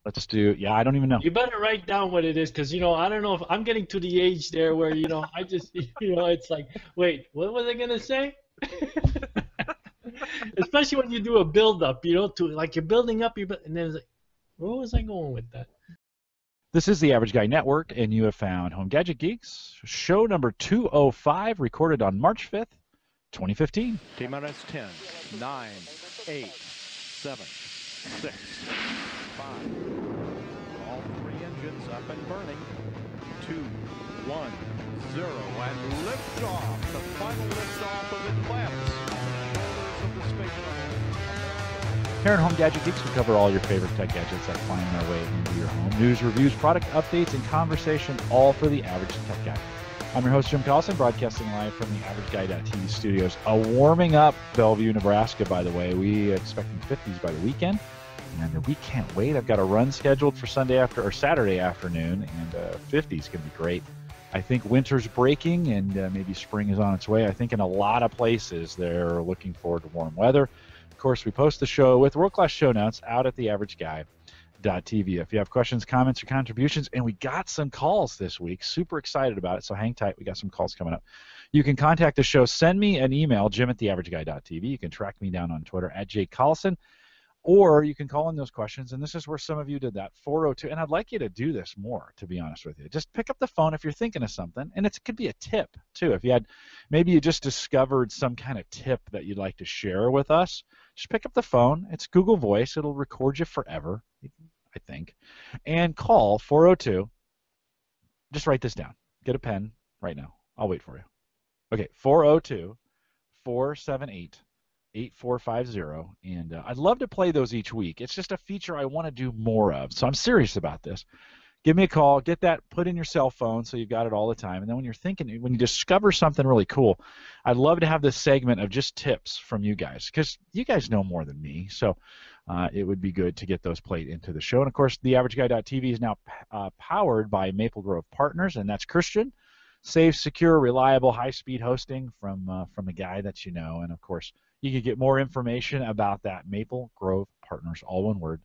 Let's do, yeah, I don't even know. You better write down what it is, because I don't know if I'm getting to the age there where I just it's like, wait, what was I gonna say? Especially when you do a build up, to like you're building up, and then it's like, where was I going with that? This is the Average Guy Network, and you have found Home Gadget Geeks, show number 205, recorded on March 5th, 2015. T-minus 10, 9, 8, 7, 6, 5. All three engines up and burning. 2, 1, 0, and liftoff. The final liftoff of Atlantis. Of the space shuttle. Here at Home Gadget Geeks, we cover all your favorite tech gadgets that find their way into your home. News, reviews, product updates, and conversation, all for the average tech guy. I'm your host, Jim Collison, broadcasting live from the AverageGuy.tv studios. Warming up Bellevue, Nebraska, by the way. We are expecting 50s by the weekend, and we can't wait. I've got a run scheduled for Saturday afternoon, and 50s can be great. I think winter's breaking, and maybe spring is on its way. I think in a lot of places they're looking forward to warm weather. Of course, we post the show with world-class show notes out at theaverageguy.tv. If you have questions, comments, or contributions, and we got some calls this week, super excited about it, so hang tight. We got some calls coming up. You can contact the show. Send me an email, jim@theaverageguy.tv. You can track me down on Twitter @jcollison, or you can call in those questions, and this is where some of you did that, 402. And I'd like you to do this more, to be honest with you. Just pick up the phone if you're thinking of something, and it could be a tip, too. If maybe you just discovered some kind of tip that you'd like to share with us, just pick up the phone. It's Google Voice. It'll record you forever, I think. And call 402. Just write this down. Get a pen right now. I'll wait for you. Okay, 402-478-8450. And I'd love to play those each week. It's just a feature I want to do more of. So I'm serious about this. Give me a call. Get that put in your cell phone so you've got it all the time. And then when you discover something really cool, I'd love to have this segment of just tips from you guys, because you guys know more than me. So it would be good to get those played into the show. And, of course, theaverageguy.tv is now powered by Maple Grove Partners, and that's Christian. Safe, secure, reliable, high-speed hosting from a guy that you know. And, of course, you can get more information about that, Maple Grove Partners, all one word,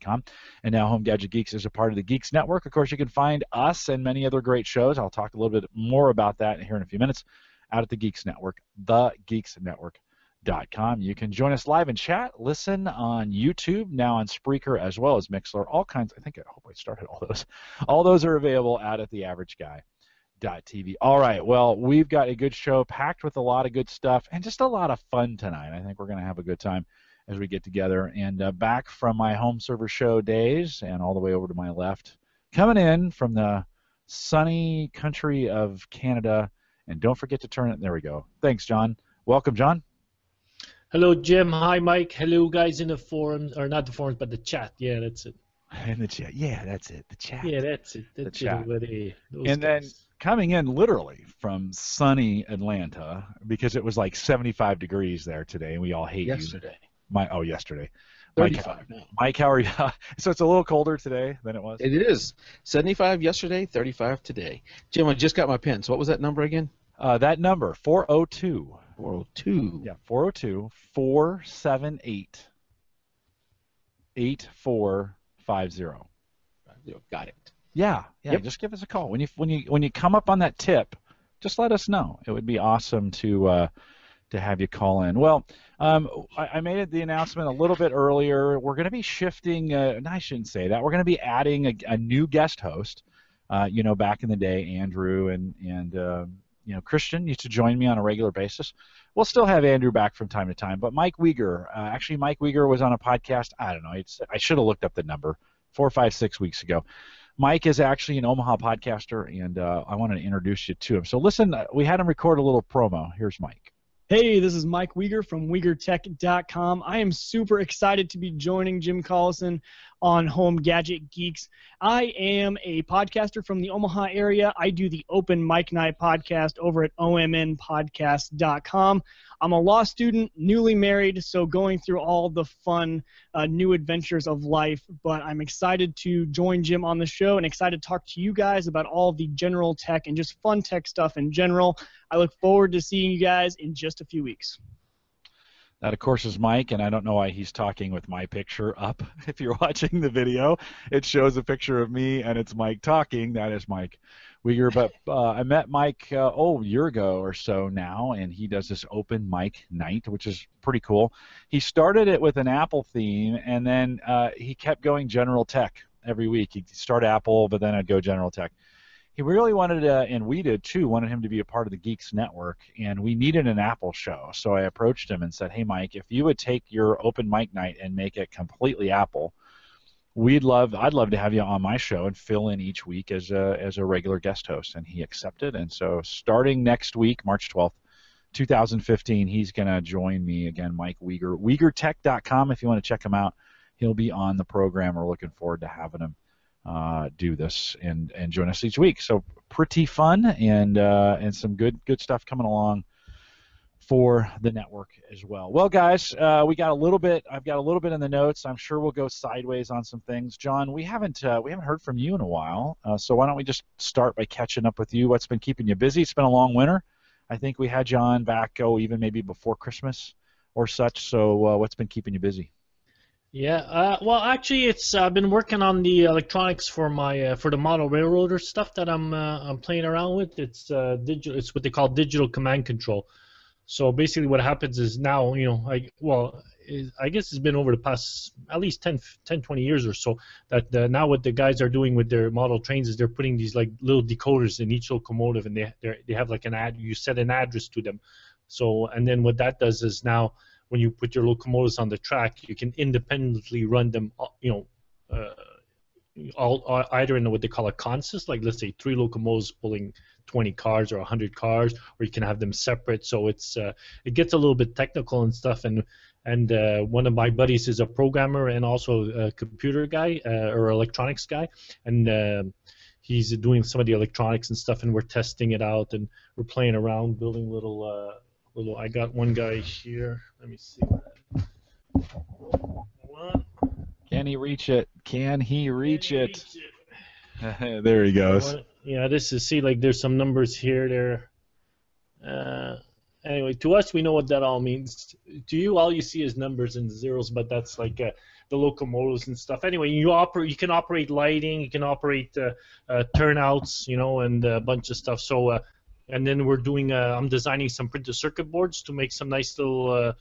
.com. And now Home Gadget Geeks is a part of the Geeks Network. Of course, you can find us and many other great shows. I'll talk a little bit more about that here in a few minutes out at the Geeks Network, thegeeksnetwork.com. You can join us live and chat, listen on YouTube, now on Spreaker as well as Mixler, all kinds. I hope I started all those. All those are available out at theaverageguy.tv. All right, well, we've got a good show packed with a lot of good stuff and just a lot of fun tonight. I think we're going to have a good time as we get together. And back from my home server show days and all the way over to my left, coming in from the sunny country of Canada, and don't forget to turn it, there we go. Thanks, John. Welcome, John. Hello, Jim. Hi, Mike. Hello, guys in the forums, or not the forums, but the chat. Yeah, that's it. In the chat. Yeah, that's it. The chat. Yeah, that's it. That's the chat. And then coming in literally from sunny Atlanta, because it was like 75 degrees there today, and we all hate yesterday. Yesterday. 35 now. Mike, how are you? So it's a little colder today than it was? It is. 75 yesterday, 35 today. Jim, I just got my pen. So what was that number again? That number, 402. 402. Yeah, 402-478-8450. Got it. Yeah, yep. Just give us a call. When you come up on that tip, just let us know. It would be awesome to have you call in. Well, I made the announcement a little bit earlier. We're going to be shifting. I shouldn't say that. We're going to be adding a new guest host. Back in the day, Andrew and Christian used to join me on a regular basis. We'll still have Andrew back from time to time, but Mike Weger. Actually, Mike Weger was on a podcast. I don't know. I should have looked up the number 4, 5, 6 weeks ago. Mike is actually an Omaha podcaster, and I wanted to introduce you to him. So listen, we had him record a little promo. Here's Mike. Hey, this is Mike Weger from WegerTech.com. I am super excited to be joining Jim Collison on Home Gadget Geeks. I am a podcaster from the Omaha area. I do the Open Mic Night podcast over at omnpodcast.com. I'm a law student, newly married, so going through all the fun new adventures of life. But I'm excited to join Jim on the show and excited to talk to you guys about all the general tech and just fun tech stuff in general. I look forward to seeing you guys in just a few weeks. That, of course, is Mike, and I don't know why he's talking with my picture up. If you're watching the video, it shows a picture of me, and it's Mike talking. That is Mike Uyghur. But I met Mike, a year ago or so now, and he does this open mic night, which is pretty cool. He started it with an Apple theme, and then he kept going general tech every week. He'd start Apple, but then I'd go general tech. He really wanted, and we did too, wanted him to be a part of the Geeks Network, and we needed an Apple show. So I approached him and said, hey, Mike, if you would take your open mic night and make it completely Apple, I'd love to have you on my show and fill in each week as a regular guest host. And he accepted. And so starting next week, March 12th, 2015, he's going to join me again, Mike Uyghur. WuyghurTech.com if you want to check him out. He'll be on the program. We're looking forward to having him do this and join us each week. So pretty fun and some good stuff coming along for the network as well. Well, guys, I've got a little bit in the notes. I'm sure we'll go sideways on some things. John, we haven't heard from you in a while, so why don't we just start by catching up with you? What's been keeping you busy? It's been a long winter. I think we had John back even maybe before Christmas or such. So what's been keeping you busy? Yeah, well, actually, I've been working on the electronics for my for the model railroader stuff that I'm playing around with. It's digital. It's what they call digital command control. So basically, what happens is now, I guess it's been over the past at least 10, 20 years or so that now what the guys are doing with their model trains is they're putting these like little decoders in each locomotive, and they have like you set an address to them. So and then what that does is now, when you put your locomotives on the track, you can independently run them, either in what they call a consist, like let's say 3 locomotives pulling 20 cars or 100 cars, or you can have them separate. So it gets a little bit technical and stuff. And one of my buddies is a programmer and also a computer guy or electronics guy, and he's doing some of the electronics and stuff, and we're testing it out and we're playing around, building little. I got one guy here. Let me see. What? Can he reach it? Can he reach it? There he goes. Yeah, this is, see, like there's some numbers here, there. Anyway, to us, we know what that all means. To you, all you see is numbers and zeros, but that's like the locomotives and stuff. Anyway, you can operate lighting, you can operate turnouts, and a bunch of stuff. So. And then we're doing. I'm designing some printed circuit boards to make some nice little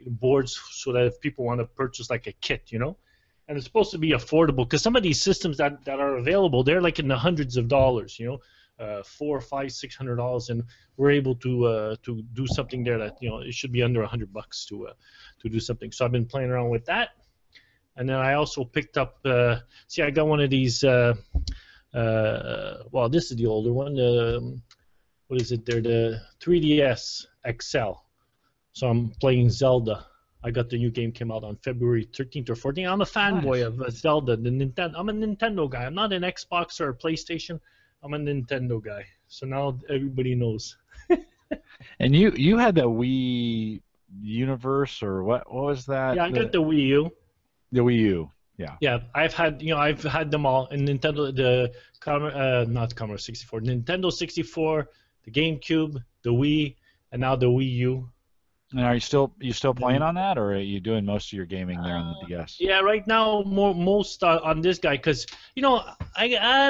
boards, so that if people want to purchase like a kit, and it's supposed to be affordable, because some of these systems that are available, they're like in the hundreds of dollars, $400, $500, $600, and we're able to do something there that it should be under $100 to do something. So I've been playing around with that, and then I also picked up. I got one of these. This is the older one. What is it there? The 3DS XL. So I'm playing Zelda. I got the new game, came out on February 13th or 14th. I'm a fanboy of Zelda. I'm a Nintendo guy. I'm not an Xbox or a PlayStation. I'm a Nintendo guy. So now everybody knows. And you had the Wii Universe, or what was that? Yeah, I got the Wii U. The Wii U. Yeah. Yeah, I've had them all. And Nintendo, not Commodore 64, Nintendo 64, the GameCube, the Wii, and now the Wii U. And are you still playing on that, or are you doing most of your gaming there on the DS? Yeah, right now most on this guy, because I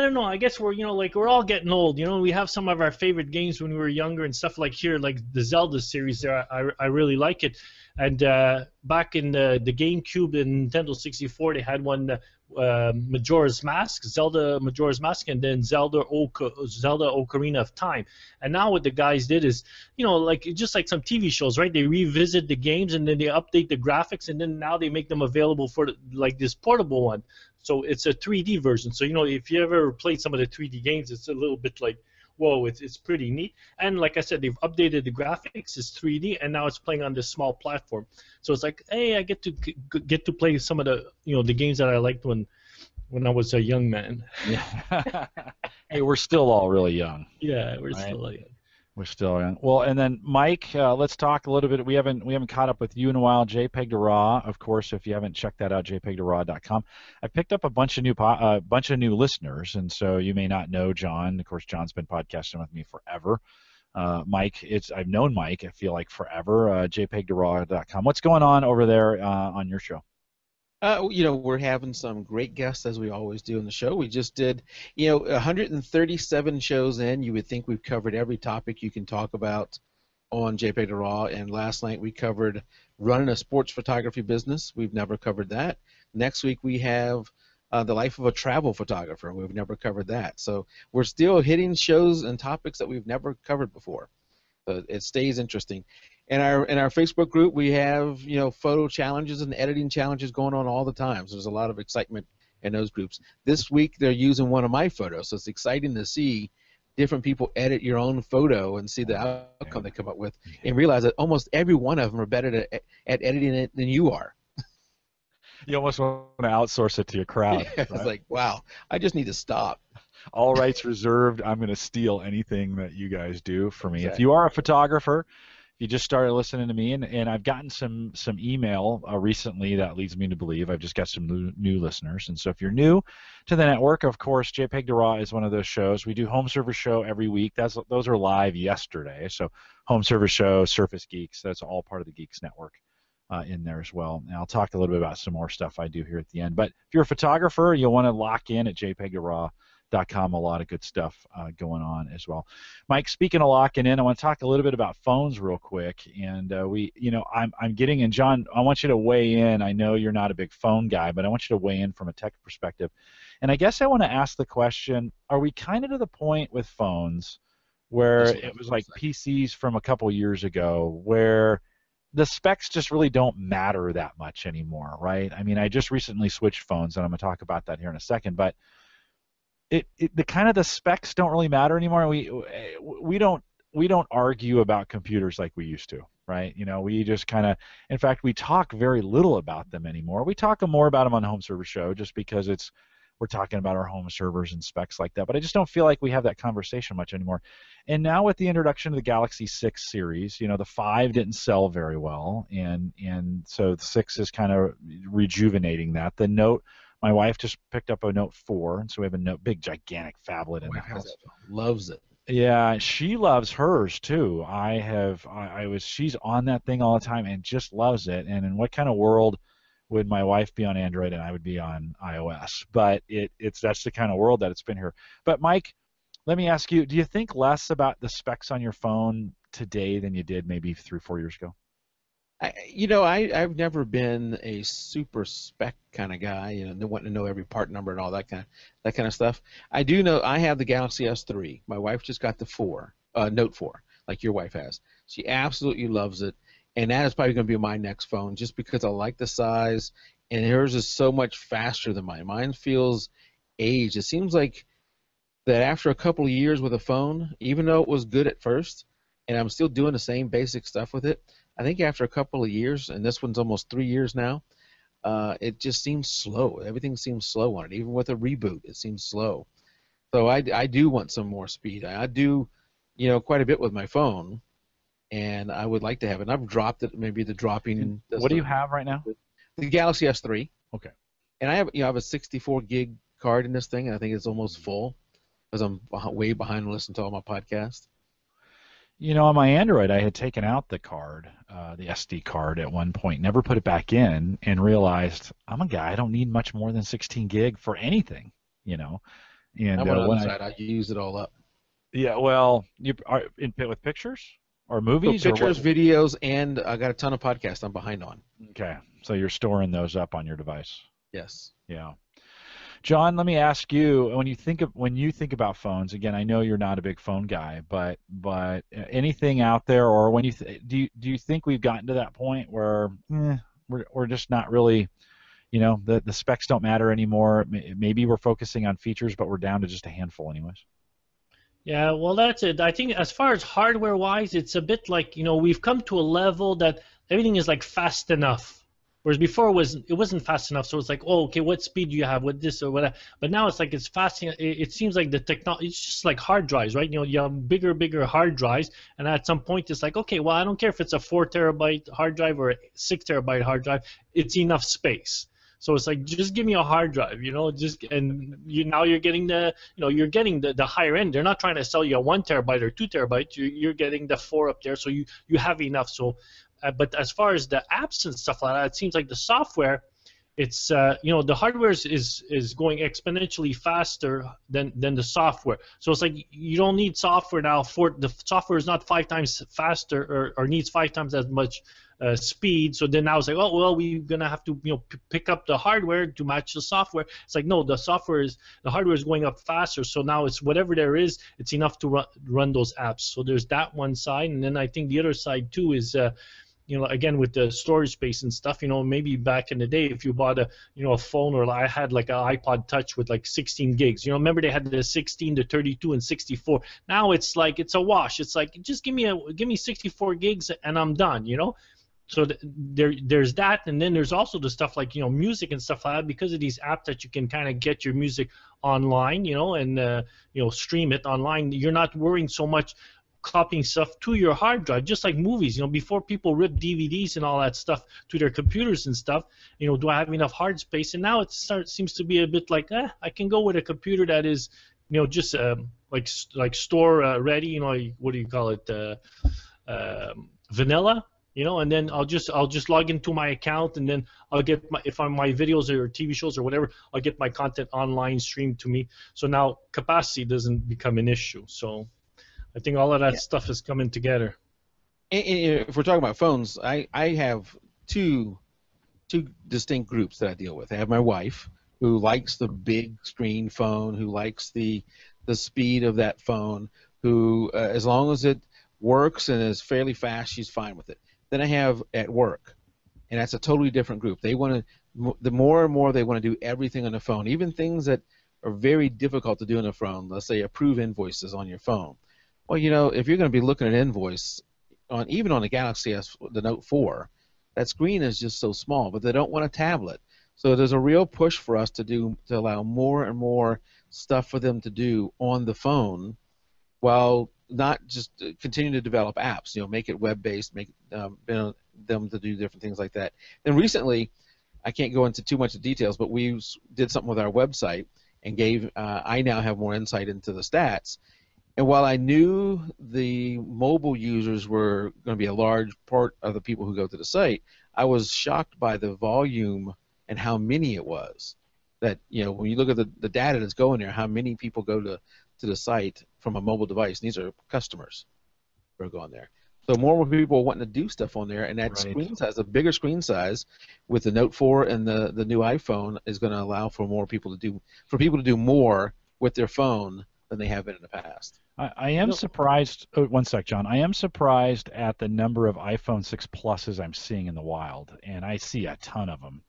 don't know. I guess we're we're all getting old. We have some of our favorite games when we were younger and stuff like here, like the Zelda series. There, I really like it. And back in the GameCube and Nintendo 64, they had one, Majora's Mask, Zelda Majora's Mask, and then Zelda Ocarina of Time. And now what the guys did is, just like some TV shows, right? They revisit the games and then they update the graphics, and then now they make them available for like this portable one. So it's a 3D version. So if you ever played some of the 3D games, it's a little bit like, whoa, it's pretty neat. And like I said, they've updated the graphics. It's 3D, and now it's playing on this small platform. So it's like, hey, I get to play some of the the games that I liked when I was a young man. Yeah. Hey, we're still all really young. Yeah, we're still young. We're still young. Well, and then Mike, let's talk a little bit. We haven't caught up with you in a while. JPEG to RAW, of course. If you haven't checked that out, jpeg2raw.com. I picked up a bunch of new listeners, and so you may not know John. Of course, John's been podcasting with me forever. Mike, I've known Mike, I feel like forever, jpeg2raw.com. What's going on over there on your show? We're having some great guests, as we always do in the show. We just did, 137 shows in. You would think we've covered every topic you can talk about on JPEG2RAW, and last night we covered running a sports photography business. We've never covered that. Next week we have the life of a travel photographer. We've never covered that. So we're still hitting shows and topics that we've never covered before. So it stays interesting. In our Facebook group, we have photo challenges and editing challenges going on all the time. So there's a lot of excitement in those groups. This week they're using one of my photos, so it's exciting to see different people edit your own photo and see the outcome they come up with, and realize that almost every one of them are better at editing it than you are. You almost want to outsource it to your crowd. Right? It's like, wow, I just need to stop. All rights reserved. I'm going to steal anything that you guys do for me. Exactly. If you are a photographer, you just started listening to me, and I've gotten some email recently that leads me to believe I've just got some new listeners. And so if you're new to the network, of course, JPEG2RAW is one of those shows. We do Home Server Show every week. Those are live yesterday. So Home Server Show, Surface Geeks, that's all part of the Geeks Network in there as well. And I'll talk a little bit about some more stuff I do here at the end. But if you're a photographer, you'll want to lock in at JPEG2RAW.com. A lot of good stuff going on as well. Mike, speaking of locking in, I want to talk a little bit about phones real quick. And I'm getting in. John, I want you to weigh in. I know you're not a big phone guy, but I want you to weigh in from a tech perspective. And I guess I want to ask the question: are we kind of to the point with phones where it was like PCs from a couple years ago, where the specs just really don't matter that much anymore, right? I mean, I just recently switched phones, and I'm going to talk about that here in a second, but the specs don't really matter anymore. We don't argue about computers like we used to, right? We just kind of, in fact, we talk very little about them anymore. We talk more about them on the Home Server Show just because we're talking about our home servers and specs like that. But I just don't feel like we have that conversation much anymore. And now with the introduction of the Galaxy 6 series, the 5 didn't sell very well, and so the 6 is kind of rejuvenating that. The Note. My wife just picked up a Note 4, and so we have a big, gigantic phablet in the house. Loves it. Yeah, she loves hers too. She's on that thing all the time and just loves it. And in what kind of world would my wife be on Android and I would be on iOS? But that's the kind of world that it's been here. But Mike, let me ask you: do you think less about the specs on your phone today than you did maybe 3 or 4 years ago? I've never been a super spec kind of guy, wanting to know every part number and all that kind of stuff. I do know I have the Galaxy S3. My wife just got the Note 4, like your wife has. She absolutely loves it, and that is probably going to be my next phone, just because I like the size, and hers is so much faster than mine. Mine feels aged. It seems like that after a couple of years with a phone, even though it was good at first, and I'm still doing the same basic stuff with it, I think after a couple of years, and this one's almost 3 years now, it just seems slow. Everything seems slow on it. Even with a reboot, it seems slow. So I do want some more speed. I do, quite a bit with my phone, and I would like to have it. And I've dropped it. Maybe the dropping. What do you have right now? The Galaxy S3. Okay. And I have a 64 gig card in this thing, and I think it's almost full because I'm way behind listening to all my podcasts. On my Android, I had taken out the card, the SD card at one point, never put it back in, and realized I'm a guy. I don't need much more than 16 gig for anything, And I'm on the other side. I use it all up. Yeah, well, you are with pictures or movies, so pictures, videos, and I got a ton of podcasts I'm behind on. Okay, so you're storing those up on your device. Yes. Yeah. John, let me ask you: when you think about phones, again, I know you're not a big phone guy, but anything out there, or when do you think we've gotten to that point where we're just not really, the specs don't matter anymore? Maybe we're focusing on features, but we're down to just a handful, anyways. Yeah, well, that's it. I think as far as hardware-wise, it's a bit like we've come to a level that everything is like fast enough. Whereas before it wasn't fast enough, so it's like, oh, okay, what speed do you have with this or whatever? But now it's like it's fast. It seems like the technology, it's just like hard drives, right? You have bigger hard drives, and at some point it's like, okay, well, I don't care if it's a 4 terabyte hard drive or a 6 terabyte hard drive, it's enough space. So it's like, just give me a hard drive, you know, and now you're getting the higher end. They're not trying to sell you a 1 terabyte or 2 terabyte. You're getting the 4 up there, so you have enough. So, but as far as the apps and stuff like that, it seems like the software, it's the hardware is going exponentially faster than the software. So it's like you don't need software now. The software is not 5 times faster or needs 5 times as much speed. So then now it's like, oh well, we're gonna have to pick up the hardware to match the software. It's like, no, the hardware is going up faster. So now it's whatever there is, it's enough to run those apps. So there's that one side, and then I think the other side too is again, with the storage space and stuff, maybe back in the day, if you bought a phone, or I had like an iPod Touch with like 16 gigs. Remember they had the 16, the 32, and 64. Now it's like it's a wash. It's like, just give me 64 gigs and I'm done. So there's that, and then there's also the stuff like music and stuff like that, because of these apps that you can kind of get your music online, and stream it online. You're not worrying so much copying stuff to your hard drive, just like movies. Before people rip DVDs and all that stuff to their computers and stuff, do I have enough hard space? And now it seems to be a bit like, I can go with a computer that is, just like store ready. What do you call it? Vanilla. And then I'll just log into my account, and then I'll get if I'm my videos or TV shows or whatever, I'll get my content online streamed to me. So now capacity doesn't become an issue. So I think all of that stuff is coming together. And if we're talking about phones, I have two distinct groups that I deal with. I have my wife, who likes the big screen phone, who likes the speed of that phone, who as long as it works and is fairly fast, she's fine with it. Then I have at work, and that's a totally different group. They want to, the more and more they want to do everything on the phone, even things that are very difficult to do on the phone. Let's say approve invoices on your phone. Well, if you're going to be looking at an invoice even on the Galaxy S, the Note 4, that screen is just so small, but they don't want a tablet. So there's a real push for us to allow more and more stuff for them to do on the phone, while not just continue to develop apps. Make it web-based, make them to do different things like that. And recently, I can't go into too much of details, but we did something with our website and I now have more insight into the stats. And while I knew the mobile users were going to be a large part of the people who go to the site, I was shocked by the volume and how many it was. That when you look at the data that's going there, how many people go to the site from a mobile device. These are customers who are going there. So more and more people are wanting to do stuff on there, and that screen size, a bigger screen size, with the Note 4 and the new iPhone, is going to allow for people to do more with their phone than they have been in the past. I am surprised. Oh, one sec, John. I am surprised at the number of iPhone 6 Pluses I'm seeing in the wild, and I see a ton of them.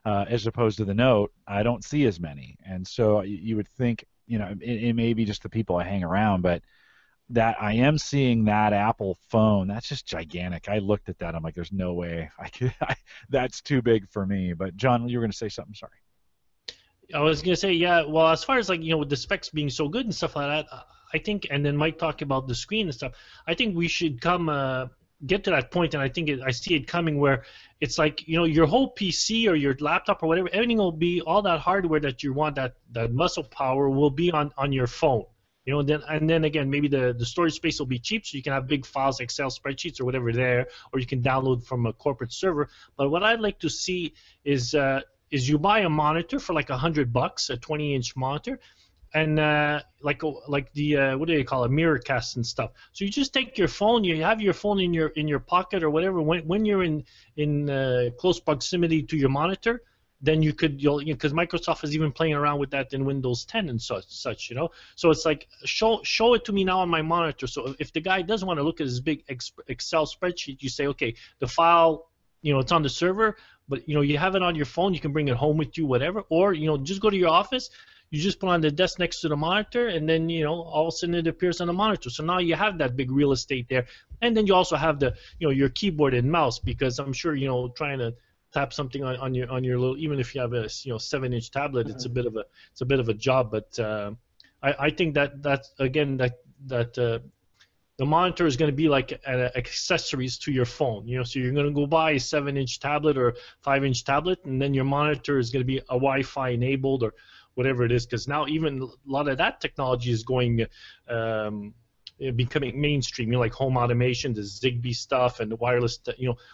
As opposed to the Note, I don't see as many, and so you would think, it may be just the people I hang around, but that I am seeing that Apple phone, that's just gigantic. I looked at that, I'm like, there's no way that's too big for me. But John, you were going to say something. Sorry. I was going to say, yeah, well, as far as with the specs being so good and stuff like that, I think, and then Mike talked about the screen and stuff, I think we should get to that point, and I think I see it coming, where it's like, your whole PC or your laptop or whatever, everything will be, all that hardware that you want, that muscle power will be on your phone. Then again, maybe the storage space will be cheap, so you can have big files, Excel spreadsheets or whatever there, or you can download from a corporate server. But what I'd like to see is you buy a monitor for like $100, a 20-inch monitor, and like the what do you call it, mirror cast and stuff. So you just take your phone, you have your phone in your pocket or whatever. When you're in close proximity to your monitor, then you could, because Microsoft is even playing around with that in Windows 10 and such. So it's like, show it to me now on my monitor. So if the guy doesn't want to look at his big Excel spreadsheet, you say, okay, the file, it's on the server, but you have it on your phone. You can bring it home with you, whatever. Or just go to your office. You just put on the desk next to the monitor, and then all of a sudden it appears on the monitor. So now you have that big real estate there, and then you also have the your keyboard and mouse, because I'm sure trying to tap something on your little, even if you have a 7-inch tablet, it's a bit of a job. But I think that again that the monitor is going to be like accessories to your phone. So you're going to go buy a 7-inch tablet or 5-inch tablet, and then your monitor is going to be a Wi-Fi enabled or whatever it is. Because now even a lot of that technology is going, becoming mainstream. Like home automation, the Zigbee stuff, and the wireless.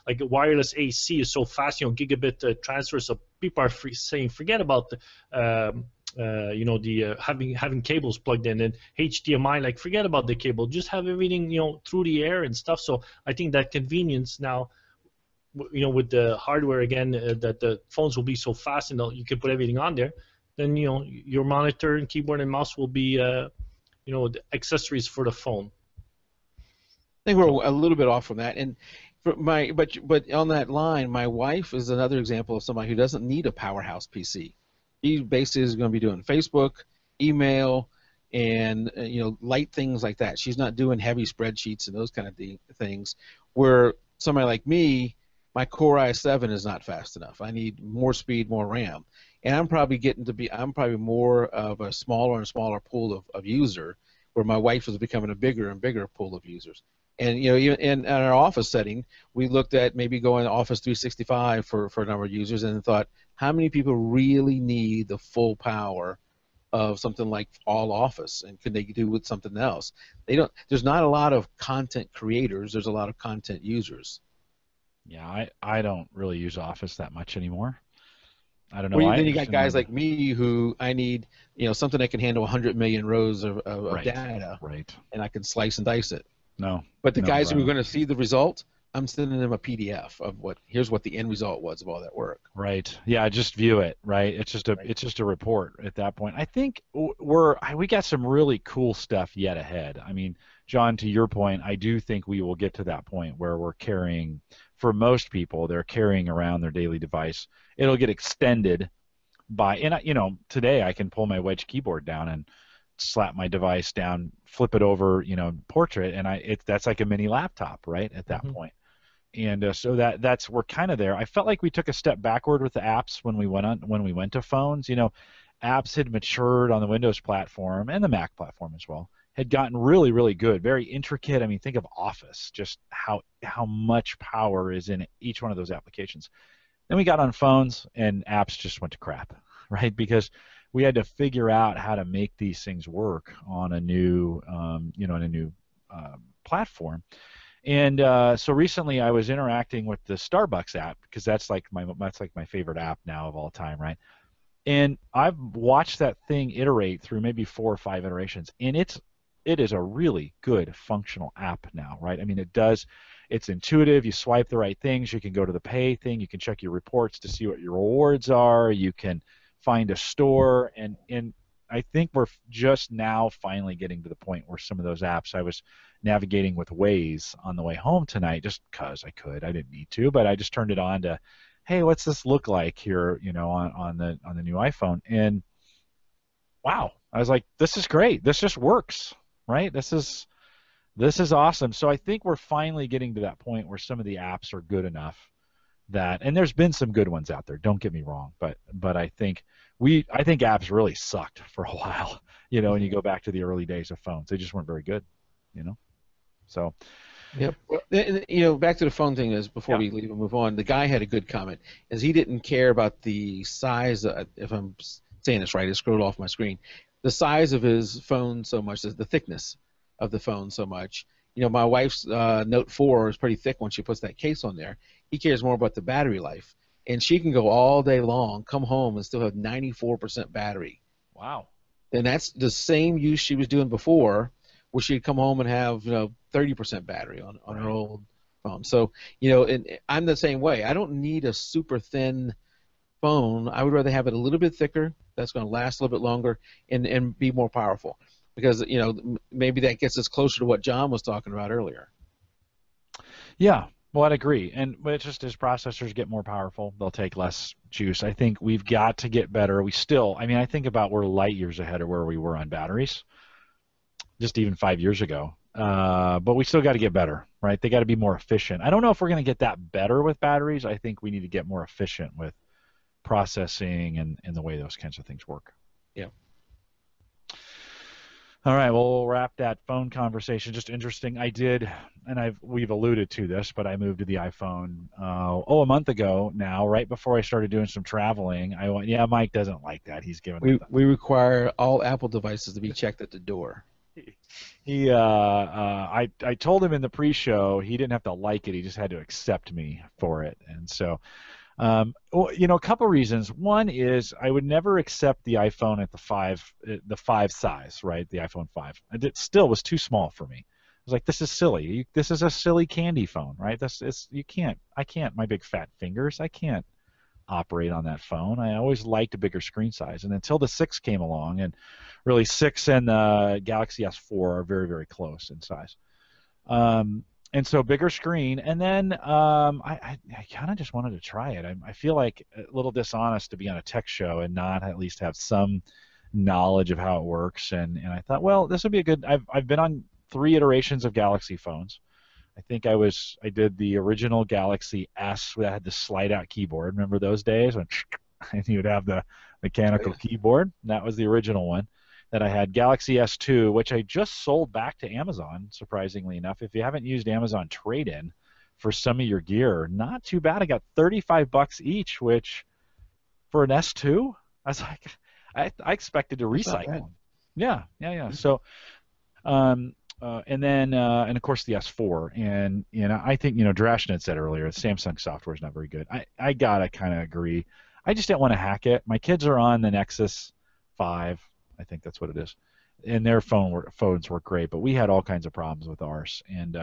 Like wireless AC is so fast. Gigabit transfer. So people are saying forget about the. Having cables plugged in, and HDMI, like forget about the cable, just have everything through the air and stuff. So I think that convenience now, with the hardware again, that the phones will be so fast and you can put everything on there, then your monitor and keyboard and mouse will be the accessories for the phone. I think we're a little bit off from that, and but on that line, my wife is another example of somebody who doesn't need a powerhouse PC. He basically is going to be doing Facebook, email, and light things like that. She's not doing heavy spreadsheets and those kind of things. Where somebody like me, my Core i7 is not fast enough. I need more speed, more RAM, and I'm probably more of a smaller and smaller pool of user, where my wife is becoming a bigger and bigger pool of users. And even in our office setting, we looked at maybe going to Office 365 for a number of users, and thought, how many people really need the full power of something like All Office, and can they do with something else? They don't. There's not a lot of content creators. There's a lot of content users. Yeah, I don't really use Office that much anymore. I don't know. Well, then you got guys like me who I need something that can handle 100 million rows of data, right? And I can slice and dice it. But the guys who are going to see the result, I'm sending them a PDF of here's what the end result was of all that work. Right. Yeah. Just view it. Right. It's just a report at that point. I think we got some really cool stuff yet ahead. I mean, John, to your point, I do think we will get to that point where we're carrying, for most people, they're carrying around their daily device. It'll get extended by, and today I can pull my Wedge keyboard down and slap my device down, flip it over, portrait, and that's like a mini laptop, right, at that point. And so we're kind of there. I felt like we took a step backward with the apps when we went to phones. Apps had matured on the Windows platform and the Mac platform as well. Had gotten really, really good, very intricate. I mean, think of Office, just how much power is in each one of those applications. Then we got on phones, and apps just went to crap, right? Because we had to figure out how to make these things work on a new, platform. And so recently, I was interacting with the Starbucks app, because that's like my favorite app now of all time, right? And I've watched that thing iterate through maybe 4 or 5 iterations, and it is a really good functional app now, right? I mean, it's intuitive. You swipe the right things. You can go to the pay thing. You can check your reports to see what your rewards are. You can find a store, and I think we're just now finally getting to the point where some of those apps, I was navigating with Waze on the way home tonight just because I could. I didn't need to, but I just turned it on to, hey, what's this look like here, on the new iPhone? And wow, I was like, this is great. This just works, right? This is awesome. So I think we're finally getting to that point where some of the apps are good enough that, and there's been some good ones out there, don't get me wrong, but I think apps really sucked for a while, when you go back to the early days of phones. They just weren't very good, So yep. Back to the phone thing is before we leave and move on. The guy had a good comment, is he didn't care about the size, if I'm saying this right, it scrolled off my screen, the size of his phone so much, the thickness of the phone so much. My wife's Note 4 is pretty thick when she puts that case on there. He cares more about the battery life, and she can go all day long, come home, and still have 94% battery. Wow. And that's the same use she was doing before, where she'd come home and have 30% battery on her old phone. So and I'm the same way. I don't need a super thin phone. I would rather have it a little bit thicker. That's going to last a little bit longer and be more powerful. Because maybe that gets us closer to what John was talking about earlier. Yeah, well, I'd agree. And it's just as processors get more powerful, they'll take less juice. I think we've got to get better. I think about we're light years ahead of where we were on batteries, just even 5 years ago. But we still got to get better, right? They got to be more efficient. I don't know if we're going to get that better with batteries. I think we need to get more efficient with processing and the way those kinds of things work. Yeah. All right, well, we'll wrap that phone conversation. Just interesting. I did, and we've alluded to this, but I moved to the iPhone a month ago now, right before I started doing some traveling. I went, yeah, Mike doesn't like that. He's giving We require all Apple devices to be checked at the door. I told him in the pre-show he didn't have to like it. He just had to accept me for it, and so. Well, a couple reasons. One is I would never accept the iPhone at the 5 size, right? The iPhone 5. It still was too small for me. I was like, this is silly. This is a silly candy phone, right? I can't, my big fat fingers, I can't operate on that phone. I always liked a bigger screen size. And until the 6 came along, and really 6 and the Galaxy S4 are very, very close in size. And so bigger screen, and then I kind of just wanted to try it. I feel like a little dishonest to be on a tech show and not at least have some knowledge of how it works. And I thought, well, this would be a good. I've been on 3 iterations of Galaxy phones. I think I did the original Galaxy S that had the slide out keyboard. Remember those days when and you would have the mechanical keyboard? That was the original one. That I had. Galaxy S2, which I just sold back to Amazon, surprisingly enough. If you haven't used Amazon Trade-In for some of your gear, not too bad. I got $35 each, which for an S2, I was like, I expected to recycle them. Yeah. So, and of course the S4, and I think Drashna had said earlier, Samsung software is not very good. I gotta kind of agree. I just didn't want to hack it. My kids are on the Nexus 5. I think that's what it is. And their phones work great, but we had all kinds of problems with ours. And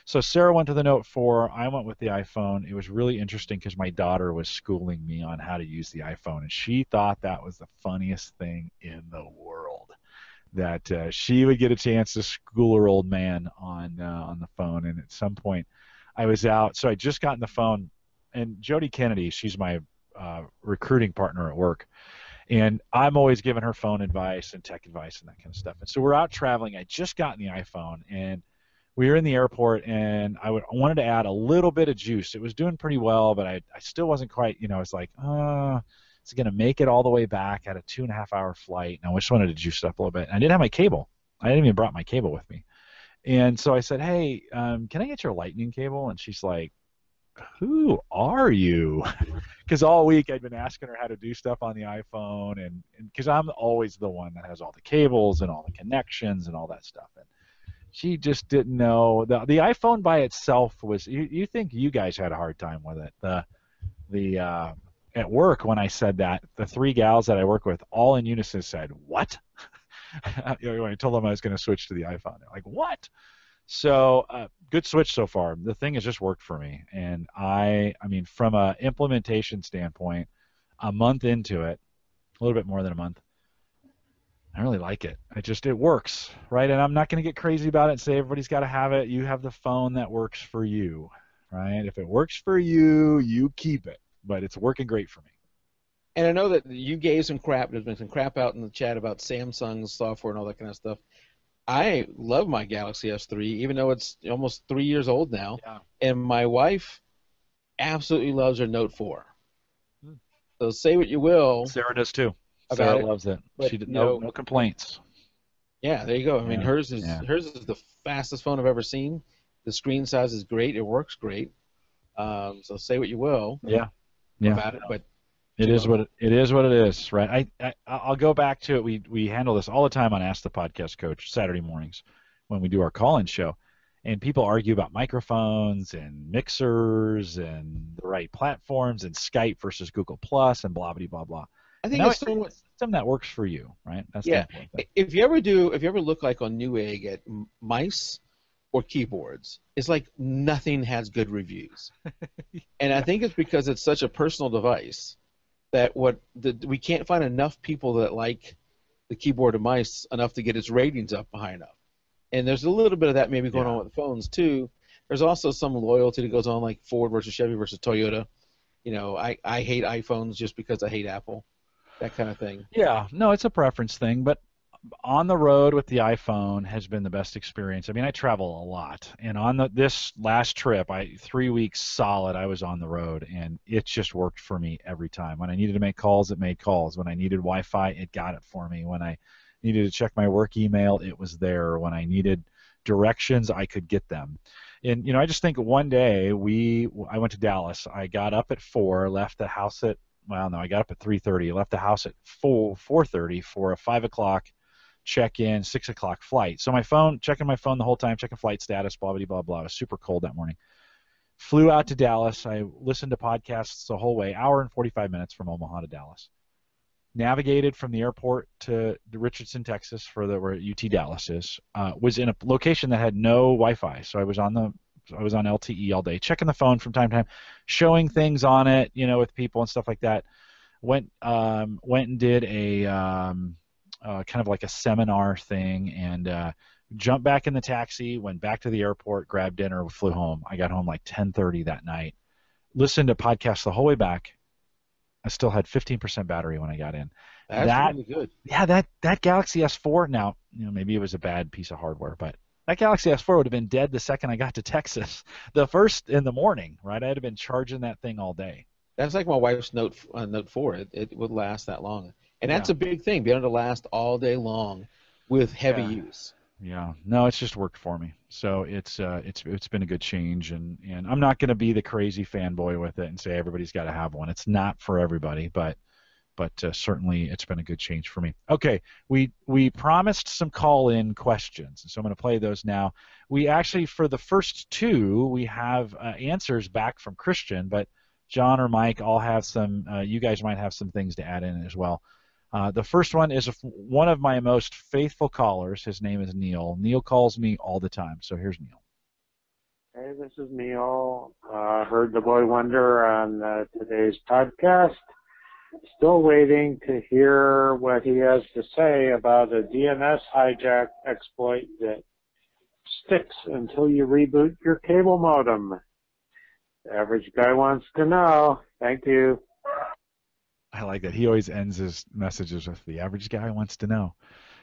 so Sarah went to the Note 4. I went with the iPhone. It was really interesting because my daughter was schooling me on how to use the iPhone, and she thought that was the funniest thing in the world, that she would get a chance to school her old man on the phone. And at some point, I was out. So I just gotten the phone, and Jody Kennedy, she's my recruiting partner at work. And I'm always giving her phone advice and tech advice and that kind of stuff. And so we're out traveling. I just got the iPhone, and we were in the airport, and I wanted to add a little bit of juice. It was doing pretty well, but I still wasn't quite, I was like, it's going to make it all the way back. I had a 2.5-hour flight, and I just wanted to juice it up a little bit. And I didn't have my cable. I hadn't even brought my cable with me. And so I said, hey, can I get your lightning cable? And she's like, who are you? Because all week I'd been asking her how to do stuff on the iPhone, and because I'm always the one that has all the cables and all the connections and all that stuff. And she just didn't know. The iPhone by itself was, you think you guys had a hard time with it. At work, when I said that, the 3 gals that I work with all in unison said, what? When I told them I was going to switch to the iPhone, they're like, what? So good switch so far. The thing has just worked for me, and I mean, from a implementation standpoint, a month into it, a little bit more than a month, I really like it. It works, right? And I'm not going to get crazy about it and say everybody's got to have it. You have the phone that works for you, right? If it works for you, you keep it. But it's working great for me. And I know that you gave some crap. There's been some crap out in the chat about Samsung's software and all that kind of stuff. I love my Galaxy S3, even though it's almost 3 years old now. Yeah. And my wife absolutely loves her Note 4. So say what you will. Sarah does too. Sarah loves it. She did no complaints. Yeah, there you go. I mean, hers is the fastest phone I've ever seen. The screen size is great. It works great. So say what you will. Yeah. About it, but it is what it is, right? I'll go back to it. We handle this all the time on Ask the Podcast Coach Saturday mornings when we do our call-in show, and people argue about microphones and mixers and the right platforms and Skype versus Google Plus and blah blah blah blah. I think it's something that works for you, right? That's the important thing. If you ever look like on Newegg at mice or keyboards, it's like nothing has good reviews, and I think it's because it's such a personal device that we can't find enough people that like the keyboard and mice enough to get its ratings up high enough. And there's a little bit of that maybe going on with the phones too. There's also some loyalty that goes on, like Ford versus Chevy versus Toyota. I hate iPhones just because I hate Apple, that kind of thing. Yeah, no, it's a preference thing, but on the road with the iPhone has been the best experience. I mean, I travel a lot, and on this last trip, 3 weeks solid, I was on the road, and it just worked for me every time. When I needed to make calls, it made calls. When I needed Wi-Fi, it got it for me. When I needed to check my work email, it was there. When I needed directions, I could get them. And I just think one day I went to Dallas. I got up at 4, left the house at I got up at 3:30, left the house at 4:30 for a 5 o'clock check-in, 6 o'clock flight. So checking my phone the whole time, checking flight status, blah, blah, blah, blah. It was super cold that morning. Flew out to Dallas. I listened to podcasts the whole way, hour and 45 minutes from Omaha to Dallas. Navigated from the airport to Richardson, Texas, where UT Dallas is. Was in a location that had no Wi-Fi, so I was on LTE all day, checking the phone from time to time, showing things on it, with people and stuff like that. Went and did a kind of like a seminar thing, and jumped back in the taxi, went back to the airport, grabbed dinner, flew home. I got home like 10:30 that night. Listened to podcasts the whole way back. I still had 15% battery when I got in. That's really good. Yeah, that Galaxy S4. Now, maybe it was a bad piece of hardware, but that Galaxy S4 would have been dead the second I got to Texas. The first in the morning, right? I'd have been charging that thing all day. That's like my wife's Note 4. It would last that long. And that's a big thing, being able to last all day long with heavy use. Yeah, no, it's just worked for me. So it's been a good change, and I'm not going to be the crazy fanboy with it and say everybody's got to have one. It's not for everybody, but certainly it's been a good change for me. Okay, we promised some call-in questions, so I'm going to play those now. We actually, for the first 2, we have answers back from Christian, but John or Mike all have some. You guys might have some things to add in as well. The first one is one of my most faithful callers. His name is Neil. Neil calls me all the time. So here's Neil. Hey, this is Neil. Heard the Boy Wonder on today's podcast. Still waiting to hear what he has to say about a DNS hijack exploit that sticks until you reboot your cable modem. The average guy wants to know. Thank you. I like that. He always ends his messages with the average guy wants to know.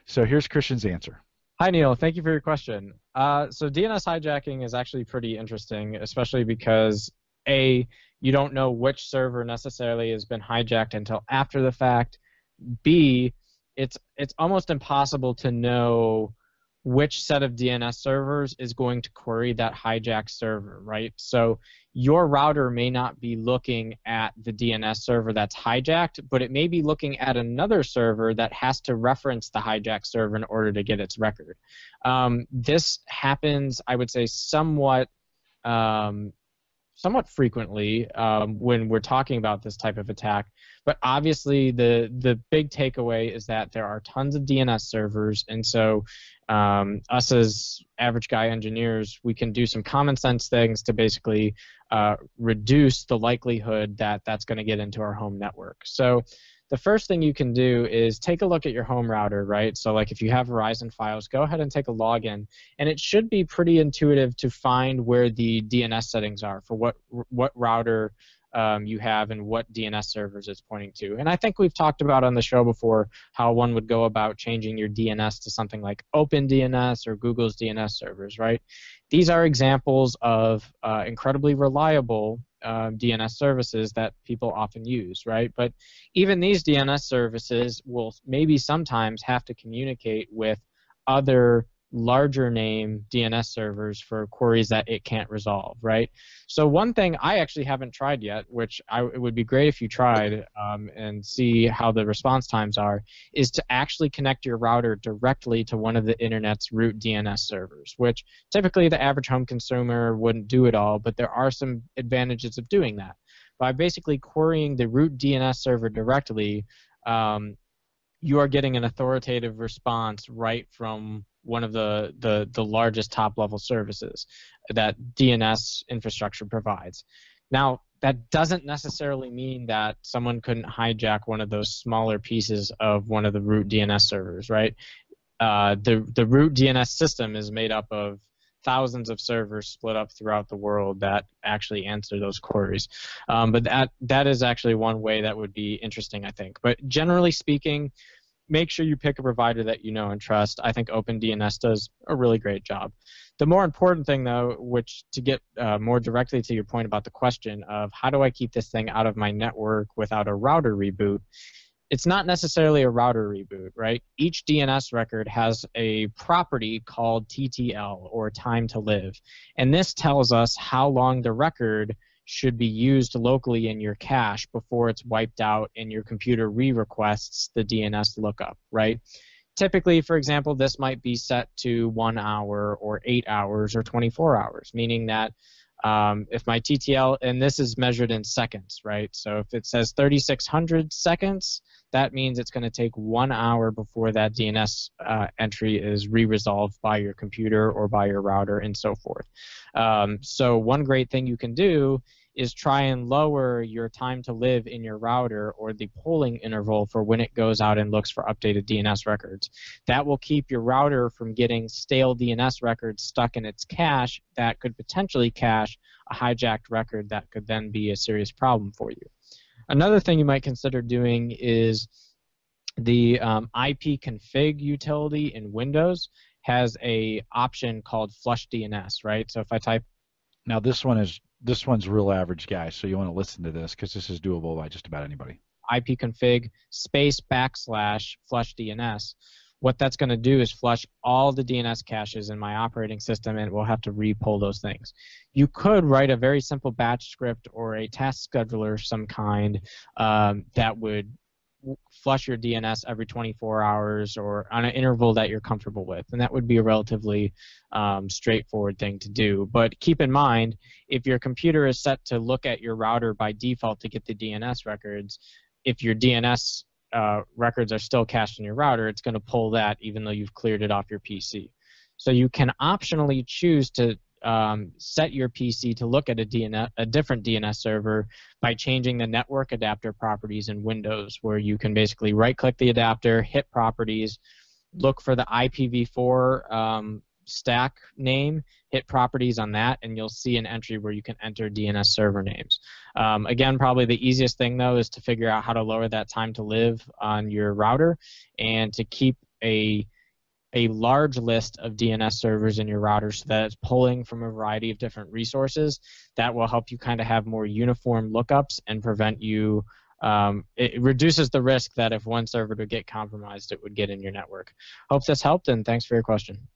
So here's Christian's answer. Hi, Neil. Thank you for your question. So DNS hijacking is actually pretty interesting, especially because, A, you don't know which server necessarily has been hijacked until after the fact. B, it's almost impossible to know which set of DNS servers is going to query that hijacked server, right? So your router may not be looking at the DNS server that's hijacked, but it may be looking at another server that has to reference the hijacked server in order to get its record. This happens, I would say, somewhat frequently when we're talking about this type of attack. But obviously, the big takeaway is that there are tons of DNS servers, and so us as average guy engineers, we can do some common sense things to basically reduce the likelihood that that's going to get into our home network. So the first thing you can do is take a look at your home router, right? So like if you have Verizon files, go ahead and take a login, and it should be pretty intuitive to find where the DNS settings are for what router you have and what DNS servers it's pointing to. And I think we've talked about on the show before how one would go about changing your DNS to something like OpenDNS or Google's DNS servers, right? These are examples of incredibly reliable DNS services that people often use, right? But even these DNS services will maybe sometimes have to communicate with other larger name DNS servers for queries that it can't resolve, right? So one thing I actually haven't tried yet, which it would be great if you tried and see how the response times are, is to actually connect your router directly to one of the internet's root DNS servers, which typically the average home consumer wouldn't do at all, but there are some advantages of doing that. By basically querying the root DNS server directly, you are getting an authoritative response right from one of the largest top-level services that DNS infrastructure provides. Now, that doesn't necessarily mean that someone couldn't hijack one of those smaller pieces of one of the root DNS servers, right? The root DNS system is made up of thousands of servers split up throughout the world that actually answer those queries. But that is actually one way that would be interesting, I think. But generally speaking, make sure you pick a provider that you know and trust. I think OpenDNS does a really great job. The more important thing, though, which to get more directly to your point about the question of how do I keep this thing out of my network without a router reboot, it's not necessarily a router reboot, right? Each DNS record has a property called TTL, or time to live, and this tells us how long the record should be used locally in your cache before it's wiped out and your computer re-requests the DNS lookup, right? Typically, for example, this might be set to 1 hour or 8 hours or 24 hours, meaning that if my TTL, and this is measured in seconds, right? So if it says 3,600 seconds, that means it's going to take 1 hour before that DNS entry is re-resolved by your computer or by your router and so forth. So one great thing you can do is try and lower your time to live in your router, or the polling interval for when it goes out and looks for updated DNS records. That will keep your router from getting stale DNS records stuck in its cache that could potentially cache a hijacked record that could then be a serious problem for you. Another thing you might consider doing is the ipconfig utility in Windows has a option called flush DNS, right? So if I type, now this one's real average, guys, so you want to listen to this because this is doable by just about anybody. ipconfig space / flush DNS. What that's going to do is flush all the DNS caches in my operating system, and we'll have to re-pull those things. You could write a very simple batch script or a task scheduler of some kind that would flush your DNS every 24 hours or on an interval that you're comfortable with, and that would be a relatively straightforward thing to do. But keep in mind, if your computer is set to look at your router by default to get the DNS records, if your DNS records are still cached in your router, it's going to pull that even though you've cleared it off your PC. So you can optionally choose to set your PC to look at a different DNS server by changing the network adapter properties in Windows, where you can basically right-click the adapter, hit properties, look for the IPv4 stack name, hit properties on that, and you'll see an entry where you can enter DNS server names. Again, probably the easiest thing, though, is to figure out how to lower that time to live on your router and to keep a large list of DNS servers in your router so that it's pulling from a variety of different resources. That will help you kind of have more uniform lookups and prevent you, it reduces the risk that if one server would get compromised, it would get in your network. Hope this helped, and thanks for your question.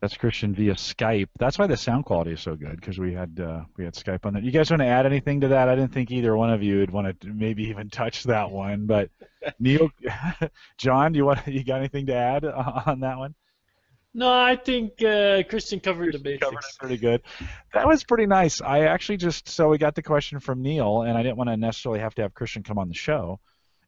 That's Christian via Skype. That's why the sound quality is so good, because we had Skype on there. You guys want to add anything to that? I didn't think either one of you would want to maybe even touch that one. But Neil, John, you got anything to add on that one? No, I think Christian covered the basics. Covered it pretty good. That was pretty nice. I actually so we got the question from Neil, and I didn't want to necessarily have to have Christian come on the show.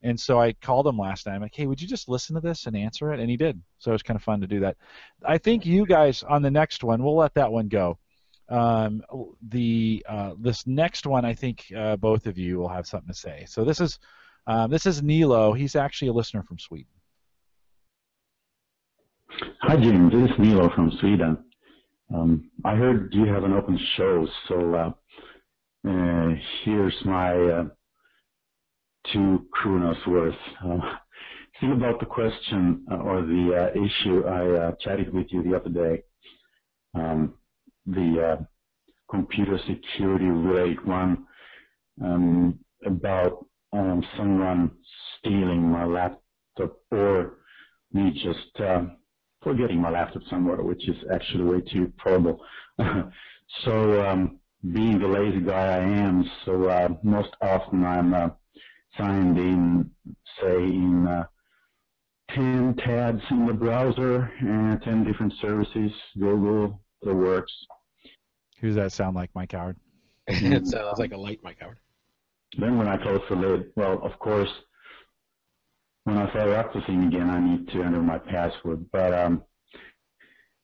And so I called him last time, like, hey, would you just listen to this and answer it? And he did. So it was kind of fun to do that. I think you guys on the next one, we'll let that one go. This next one, I think both of you will have something to say. So this is Nilo. He's actually a listener from Sweden. Hi, Jim. This is Nilo from Sweden. I heard you have an open show, so here's my 2 kronos worth. Still about the question or the issue I chatted with you the other day, the computer security related one, about someone stealing my laptop or me just forgetting my laptop somewhere, which is actually way too probable. So being the lazy guy I am, so most often I'm signed in, say, in 10 tabs in the browser and 10 different services, Google, the works. Who does that sound like, Mike Howard? It sounds like a light Mike Howard. Then when I close the lid, well, of course, when I fire up the thing again, I need to enter my password. But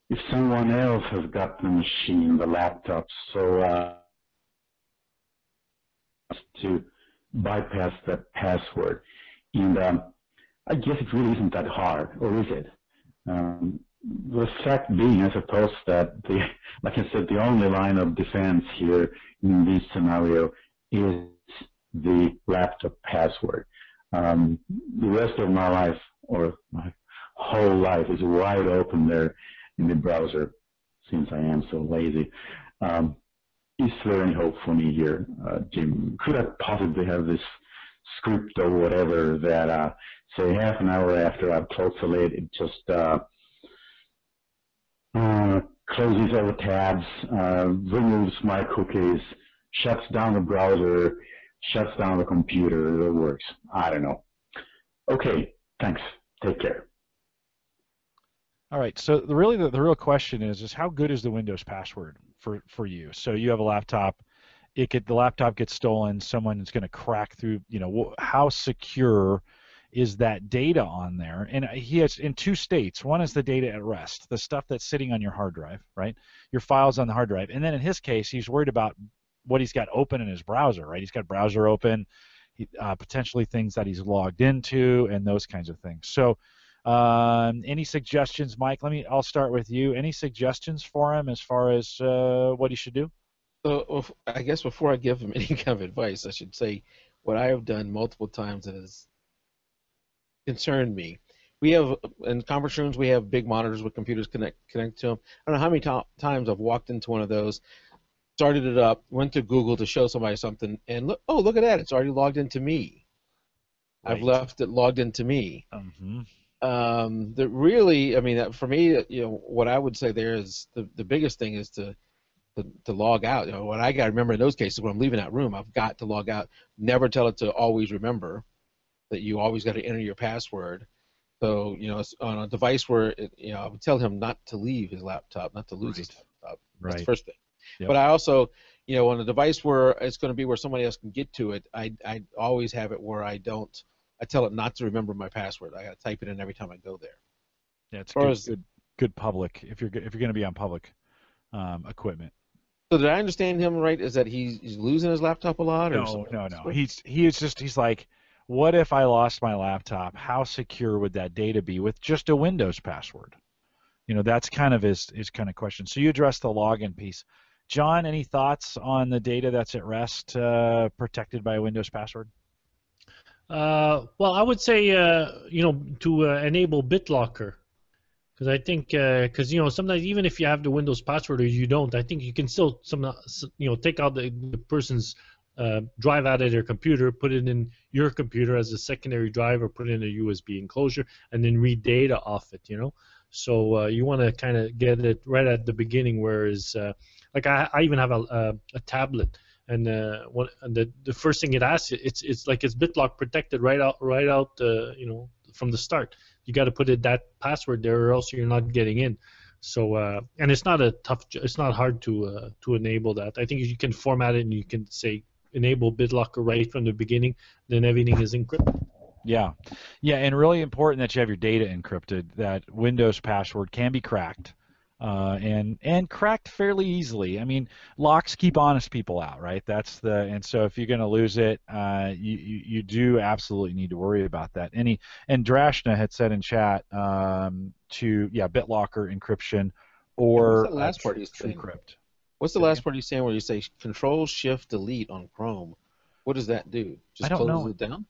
if someone else has got the machine, the laptop, so to bypass that password. And I guess it really isn't that hard, or is it? The fact being, I suppose, that, like I said, the only line of defense here in this scenario is the laptop password. The rest of my life, or my whole life, is wide open there in the browser, since I am so lazy. Is there any hope for me here, Jim? Could I possibly have this script or whatever that, say, half an hour after I've closed the lid, it just closes all the tabs, removes my cookies, shuts down the browser, shuts down the computer, it works. I don't know. Okay, thanks. Take care. All right. So the real question is how good is the Windows password for you? So you have a laptop. The laptop gets stolen. Someone is going to crack through. How secure is that data on there? And he has in two states. One is the data at rest, the stuff that's sitting on your hard drive, right? Your files on the hard drive. And then in his case, he's worried about what he's got open in his browser, right? He's got browser open, potentially things that he's logged into, and those kinds of things. So, any suggestions, Mike? I'll start with you. Any suggestions for him as far as what he should do? So I guess before I give him any kind of advice, I should say what I have done multiple times that has concerned me. We have, in conference rooms, we have big monitors with computers connected to them. I don't know how many times I've walked into one of those, started it up, went to Google to show somebody something, and look at that, it's already logged into me. Right. I've left it logged into me. Mm-hmm. Really, I mean, for me, what I would say there is the biggest thing is to log out. What I got to remember in those cases when I'm leaving that room, I've got to log out. Never tell it to always remember that you always got to enter your password. So, on a device where, I would tell him not to leave his laptop, not to lose his laptop. That's the first thing. Yep. But I also, on a device where it's going to be where somebody else can get to it, I always have it where I tell it not to remember my password. I got to type it in every time I go there. Yeah, it's good public, if you're going to be on public equipment. So did I understand him right? Is that he's losing his laptop a lot? No. He's like, what if I lost my laptop? How secure would that data be with just a Windows password? That's kind of his kind of question. So you addressed the login piece. John, any thoughts on the data that's at rest protected by a Windows password? Well, I would say, to enable BitLocker. Because I think, sometimes even if you have the Windows password or you don't, I think you can still take out the person's drive out of their computer, put it in your computer as a secondary drive, or put it in a USB enclosure, and then read data off it. So you want to kind of get it right at the beginning. Whereas, like I even have a tablet, and the first thing it asks, it's like it's BitLock protected right out from the start. You got to put that password there, or else you're not getting in. So and it's not it's not hard to enable that. I think you can format it and you can say enable BitLocker right from the beginning. Then everything is encrypted. Yeah, and really important that you have your data encrypted. That Windows password can be cracked, and cracked fairly easily. I mean, locks keep honest people out, right? And so if you're going to lose it, you do absolutely need to worry about that. And Drashna had said in chat BitLocker encryption or what's the last part he's saying? TrueCrypt. What's the last part he's saying where you say Control-Shift-Delete on Chrome? What does that do? Just close it down?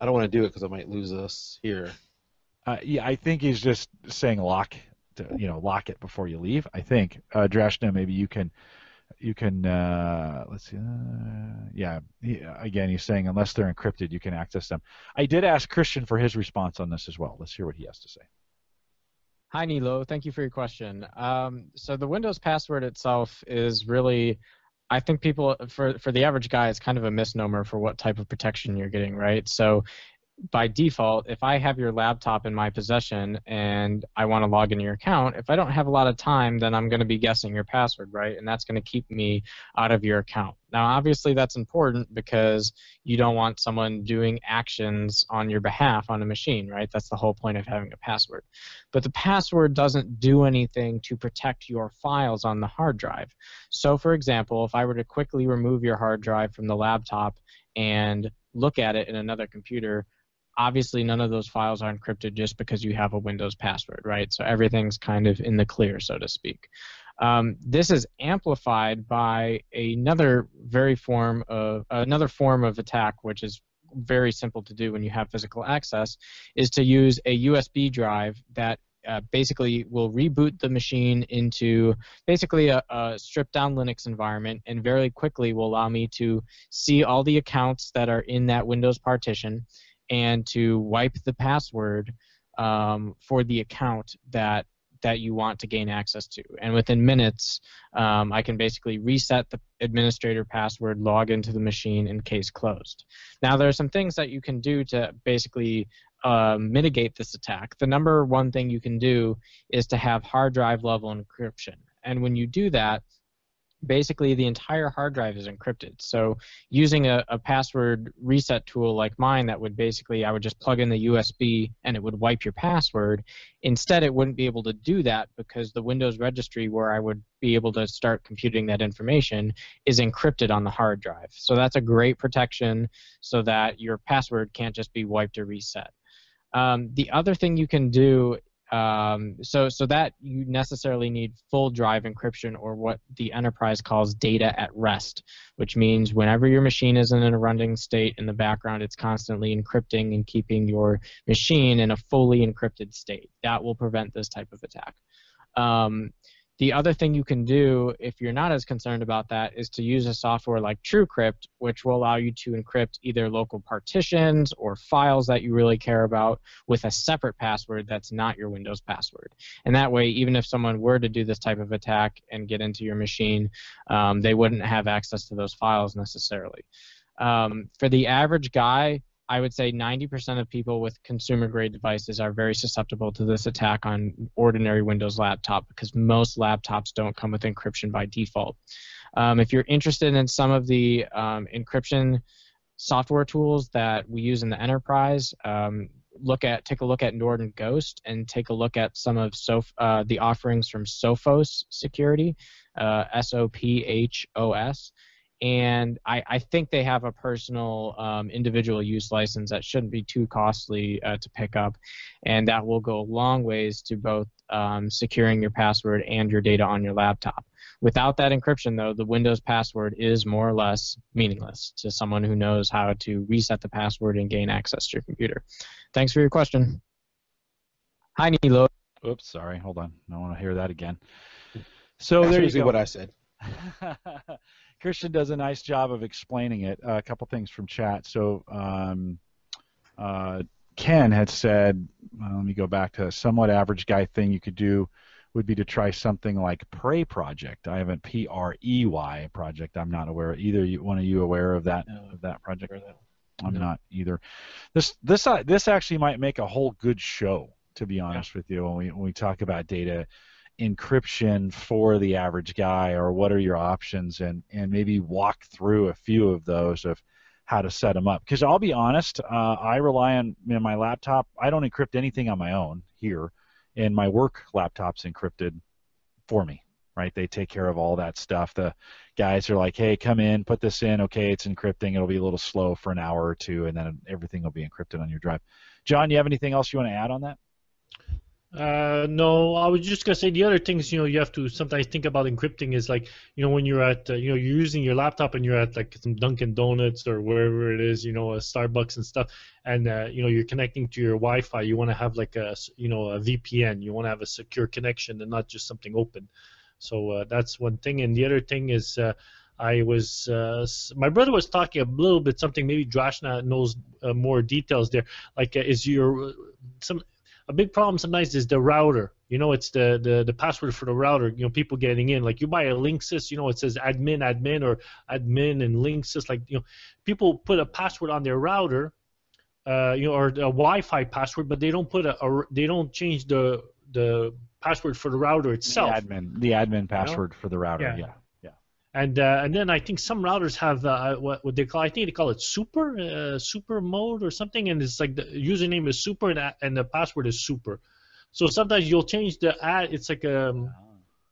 I don't want to do it because I might lose us here. I think he's just saying lock it before you leave. I think Drashna, maybe you can let's see. Again, he's saying unless they're encrypted, you can access them. I did ask Christian for his response on this as well. Let's hear what he has to say. Hi, Nilo. Thank you for your question. So the Windows password itself is really, I think people, for the average guy, it's kind of a misnomer for what type of protection you're getting, right? So by default, if I have your laptop in my possession and I want to log into your account, if I don't have a lot of time, then I'm going to be guessing your password, right? And that's going to keep me out of your account. Now, obviously, that's important because you don't want someone doing actions on your behalf on a machine, right? That's the whole point of having a password. But the password doesn't do anything to protect your files on the hard drive. So, for example, if I were to quickly remove your hard drive from the laptop and look at it in another computer, obviously none of those files are encrypted just because you have a Windows password, right? So everything's kind of in the clear, so to speak. This is amplified by another form of attack, which is very simple to do when you have physical access, is to use a USB drive that basically will reboot the machine into basically a stripped down Linux environment, and very quickly will allow me to see all the accounts that are in that Windows partition and to wipe the password for the account that you want to gain access to. And within minutes, I can basically reset the administrator password, log into the machine, and case closed. Now, there are some things that you can do to basically mitigate this attack. The number one thing you can do is to have hard drive level encryption. And when you do that, basically the entire hard drive is encrypted. So using a password reset tool like mine, that would basically, I would just plug in the USB and it would wipe your password. Instead, it wouldn't be able to do that because the Windows registry where I would be able to start computing that information is encrypted on the hard drive. So that's a great protection so that your password can't just be wiped or reset. The other thing you can do, so that you necessarily need full drive encryption, or what the enterprise calls data at rest, which means whenever your machine is in a running state in the background, it's constantly encrypting and keeping your machine in a fully encrypted state. That will prevent this type of attack. The other thing you can do, if you're not as concerned about that, is to use a software like TrueCrypt, which will allow you to encrypt either local partitions or files that you really care about with a separate password that's not your Windows password. And that way, even if someone were to do this type of attack and get into your machine, they wouldn't have access to those files necessarily. For the average guy, I would say 90% of people with consumer-grade devices are very susceptible to this attack on ordinary Windows laptop, because most laptops don't come with encryption by default. If you're interested in some of the encryption software tools that we use in the enterprise, take a look at Norton Ghost, and take a look at some of the offerings from Sophos Security, SOPHOS. And I think they have a personal individual use license that shouldn't be too costly to pick up, and that will go a long ways to both securing your password and your data on your laptop. Without that encryption, though, the Windows password is more or less meaningless to someone who knows how to reset the password and gain access to your computer. Thanks for your question. Hi, Nilo. Oops, sorry. Hold on. I don't want to hear that again. So That's there you usually go. what I said. Christian does a nice job of explaining it. A couple things from chat. So Ken had said, let me go back to a somewhat average guy thing you could do would be to try something like Prey Project. I have a PREY project. I'm not aware. Either one of you aware of that project? I'm not either. This actually might make a whole good show, to be honest with you, when we talk about data encryption for the average guy, or what are your options, and maybe walk through a few of those of how to set them up. Because I'll be honest, I rely on my laptop. I don't encrypt anything on my own here, and my work laptop's encrypted for me, right? They take care of all that stuff. The guys are like, hey, come in, put this in, okay, it's encrypting. It'll be a little slow for an hour or two, and then everything will be encrypted on your drive. John, you have anything else you want to add on that? No, I was just gonna say the other things you have to sometimes think about encrypting is like when you're at you're using your laptop and you're at like some Dunkin' Donuts or wherever it is, a Starbucks and stuff, and you're connecting to your Wi-Fi. You want to have like a a VPN. You want to have a secure connection and not just something open. So that's one thing, and the other thing is my brother was talking a little bit something. Maybe Drashna knows more details there. Like a big problem sometimes is the router. It's the password for the router. People getting in. Like you buy a Linksys, it says admin or admin and Linksys. Like people put a password on their router, or a Wi-Fi password, but they don't put they don't change the password for the router itself. The admin password for the router. Yeah. And then I think some routers have what they call, I think they call it super mode or something, and it's like the username is super and the password is super. So sometimes you'll change it's like a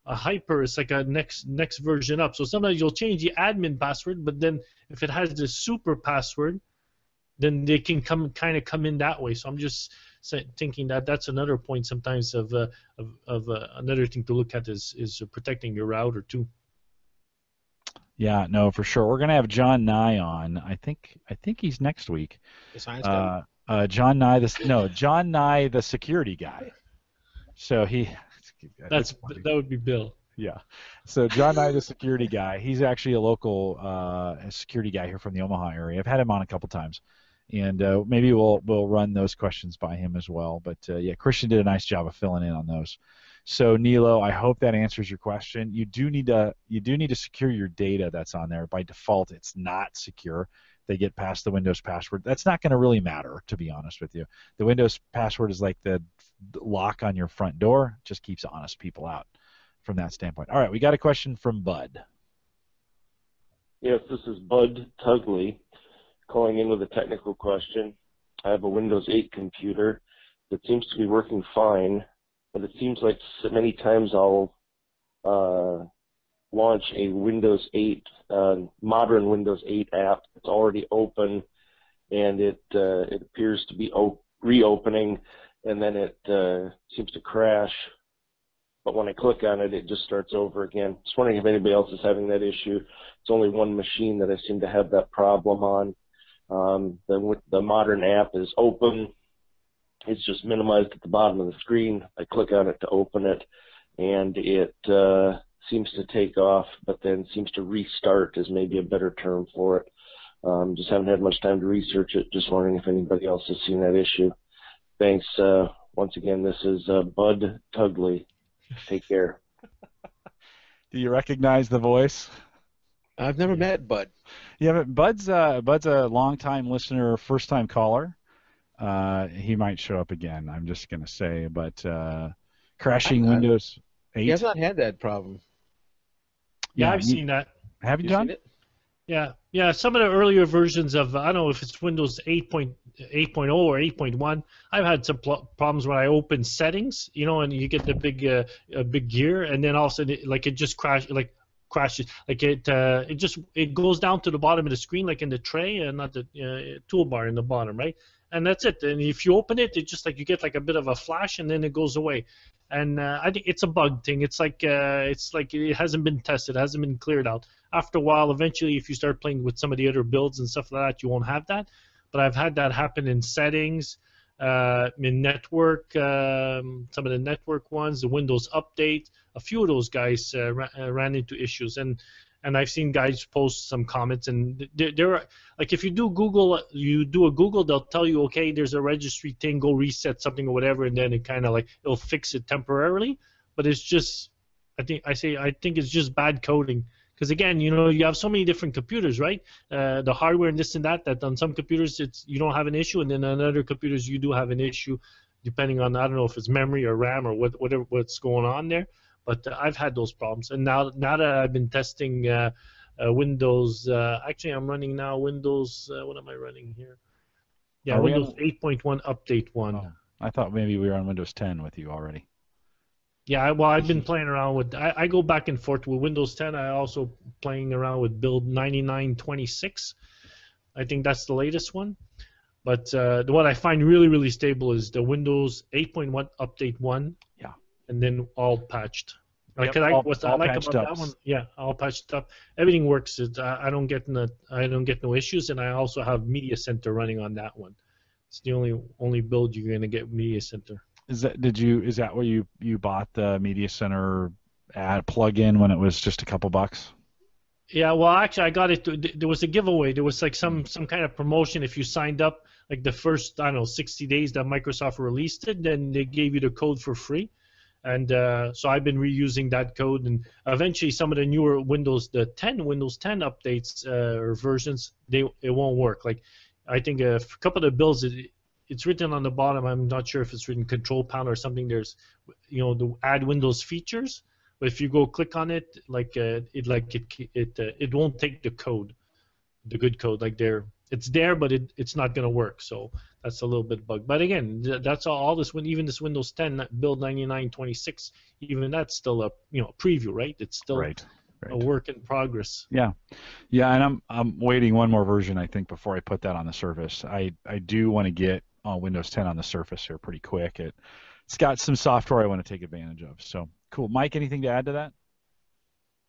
hyper, it's like a next version up. So sometimes you'll change the admin password, but then if it has the super password, then they can come in that way. So I'm just thinking that's another point sometimes of another thing to look at is protecting your router too. Yeah, no, for sure. We're gonna have John Nye on. I think he's next week. The science guy. John Nye, John Nye, the security guy. So That would be Bill. yeah. So John Nye, the security guy, he's actually a local security guy here from the Omaha area. I've had him on a couple times, and maybe we'll run those questions by him as well. But yeah, Christian did a nice job of filling in on those. So Nilo, I hope that answers your question. You do need to secure your data that's on there. By default, it's not secure. They get past the Windows password. That's not going to really matter, to be honest with you. The Windows password is like the lock on your front door. Just keeps honest people out from that standpoint. All right, we got a question from Bud. Yes, this is Bud Tugley calling in with a technical question. I have a Windows 8 computer that seems to be working fine, but it seems like many times I'll launch a Windows 8, modern Windows 8 app. It's already open, and it appears to be reopening, and then it seems to crash. But when I click on it, it just starts over again. Just wondering if anybody else is having that issue. It's only one machine that I seem to have that problem on. The modern app is open. It's just minimized at the bottom of the screen. I click on it to open it, and it seems to take off, but then seems to restart is maybe a better term for it. Just haven't had much time to research it. Just wondering if anybody else has seen that issue. Thanks. Once again, this is Bud Tugley. Take care. Do you recognize the voice? I've never met Bud. Yeah, but Bud's a long-time listener, first-time caller. He might show up again. I'm just gonna say, but crashing Windows 8. He has not had that problem. Yeah, I've seen that. Have you, John? Yeah. Some of the earlier versions of I don't know if it's Windows 8.0 or 8.1. I've had some problems when I open settings, and you get the big gear, and then all of a sudden it just crashes, it goes down to the bottom of the screen, like in the tray, and not the toolbar in the bottom, right? And that's it. And if you open it, it's just like you get like a bit of a flash, and then it goes away. And I think it's a bug thing. It's like it hasn't been tested, it hasn't been cleared out. After a while, eventually, if you start playing with some of the other builds and stuff like that, you won't have that. But I've had that happen in settings, in network, some of the network ones, the Windows Update. A few of those guys ran into issues, and I've seen guys post some comments, and there are, like, if you do a Google, they'll tell you, okay, there's a registry thing, go reset something or whatever, and then it kind of like it'll fix it temporarily. But it's just, I think it's just bad coding. Because again, you have so many different computers, right? The hardware and this and that on some computers you don't have an issue, and then on other computers you do have an issue, depending on, I don't know if it's memory or RAM or what's going on there. But I've had those problems, and now that I've been testing Windows, actually I'm running now Windows. What am I running here? Yeah, Windows 8.1 Update 1. Oh, I thought maybe we were on Windows 10 with you already. Yeah, well, I've been playing around with. I go back and forth with Windows 10. I also playing around with build 9926. I think that's the latest one. But what I find really, really stable is the Windows 8.1 Update 1. Yeah. And then all patched. Like, Yep, what's I like about up. that one? Yeah, all patched up. Everything works. I don't get no issues, and I also have Media Center running on that one. It's the only build you're gonna get Media Center. Is that where you bought the Media Center plug-in when it was just a couple bucks? Yeah, well, actually, I got it. There was a giveaway. There was like some kind of promotion if you signed up, like the first 60 days that Microsoft released it, then they gave you the code for free. And so I've been reusing that code, and eventually some of the newer Windows 10 updates or versions, it won't work. Like, I think a couple of the builds, it's written on the bottom. I'm not sure if it's written Control Panel or something. There's, the Add Windows features, but if you go click on it, it won't take the code, the good code. Like it's there, but it's not gonna work. So that's a little bit bug. But again, that's all this even this Windows 10 build 9926, even that's still a preview, right? It's still right. A work in progress. Yeah, and I'm waiting one more version, I think, before I put that on the Surface. I do want to get Windows 10 on the Surface here pretty quick. It's got some software I want to take advantage of. So cool. Mike, anything to add to that?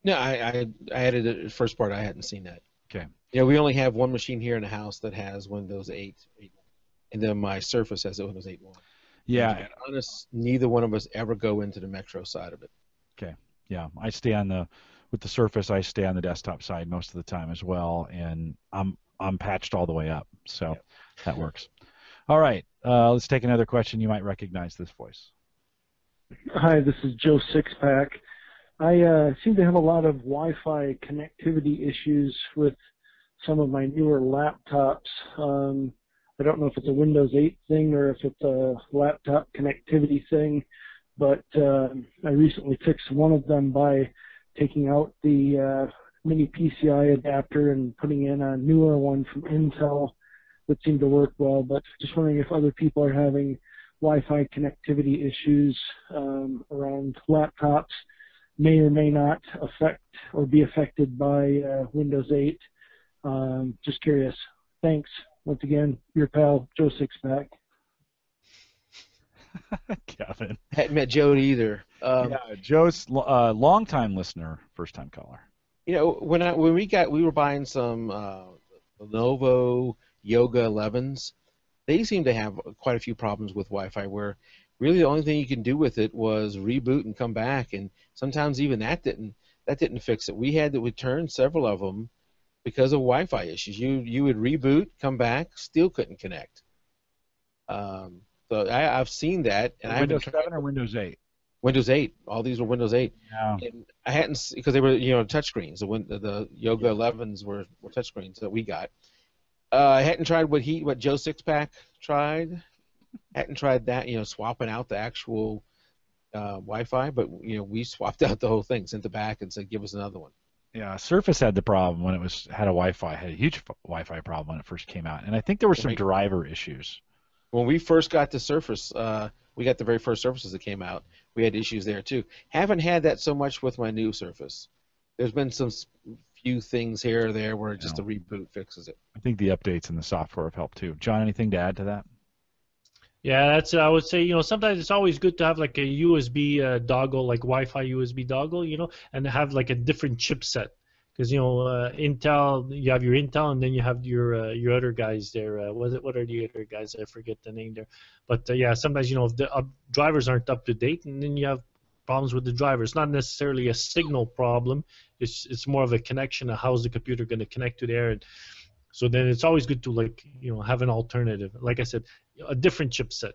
No, I added it the first part. I hadn't seen that. Okay. Yeah, we only have one machine here in the house that has Windows 8, and then my Surface has Windows 8.1. Yeah. And to be honest, neither one of us ever go into the Metro side of it. Okay. Yeah, I stay with the Surface. I stay on the desktop side most of the time as well, and I'm patched all the way up, so that works. All right, let's take another question. You might recognize this voice. Hi, this is Joe Sixpack. I seem to have a lot of Wi-Fi connectivity issues with some of my newer laptops. I don't know if it's a Windows 8 thing or if it's a laptop connectivity thing, but I recently fixed one of them by taking out the mini PCI adapter and putting in a newer one from Intel that seemed to work well. But just wondering if other people are having Wi-Fi connectivity issues around laptops, may or may not affect or be affected by Windows 8. Just curious. Thanks. Once again, your pal, Joe Sixpack. Kevin. Hadn't met Joe either. Yeah, Joe's long-time listener, first-time caller. You know, when we were buying some Lenovo Yoga 11s, they seem to have quite a few problems with Wi-Fi where really the only thing you can do with it was reboot and come back, and sometimes even that didn't fix it. We had to return several of them because of Wi-Fi issues. You would reboot, come back, still couldn't connect. So I've seen that, and Windows 7 or Windows 8? Windows 8. All these were Windows 8. Yeah. And I hadn't, because they were touchscreens. The Yoga 11s were touchscreens that we got. I hadn't tried what Joe Sixpack tried. Hadn't tried that, swapping out the actual Wi-Fi, but we swapped out the whole thing, sent it back, and said, give us another one. Yeah, Surface had the problem when it had a huge Wi-Fi problem when it first came out, and I think there were some driver issues. When we first got the Surface, we got the very first Surfaces that came out. We had issues there too. Haven't had that so much with my new Surface. There's been some few things here or there where just a reboot fixes it. I think the updates in the software have helped too. John, anything to add to that? Yeah, that's. I would say, sometimes it's always good to have like a USB dongle, like Wi-Fi USB dongle, and have like a different chipset. Because Intel, you have your Intel, and then you have your other guys there. What are the other guys? I forget the name there. But yeah, sometimes if the drivers aren't up to date, and then you have problems with the driver. It's not necessarily a signal problem. It's more of a connection of how's the computer going to connect to there. And so then it's always good to have an alternative. Like I said, a different chipset.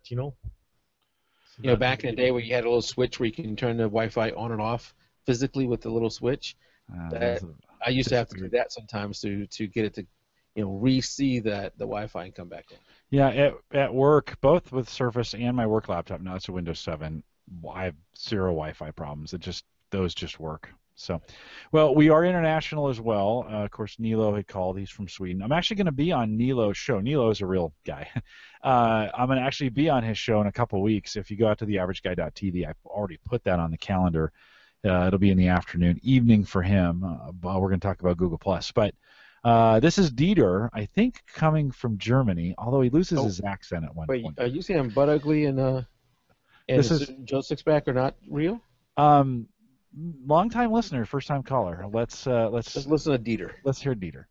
Back in the day where you had a little switch where you can turn the Wi-Fi on and off physically with the little switch. I used to have to do that sometimes to get it to, re-see the Wi-Fi and come back on. Yeah, at work, both with Surface and my work laptop, now it's a Windows 7, I have zero Wi-Fi problems. Those just work. So, well, we are international as well. Of course, Nilo had called. He's from Sweden. I'm actually going to be on Nilo's show. Nilo is a real guy. I'm going to actually be on his show in a couple of weeks. If you go out to theaverageguy.tv, I've already put that on the calendar. It'll be in the evening for him. We're going to talk about Google+. But this is Dieter, I think, coming from Germany, although he loses his accent at one point. Are you saying Butt Ugly and this is Joe Sixpack are not real? Long-time listener, first-time caller. Let's listen to Dieter. Let's hear Dieter.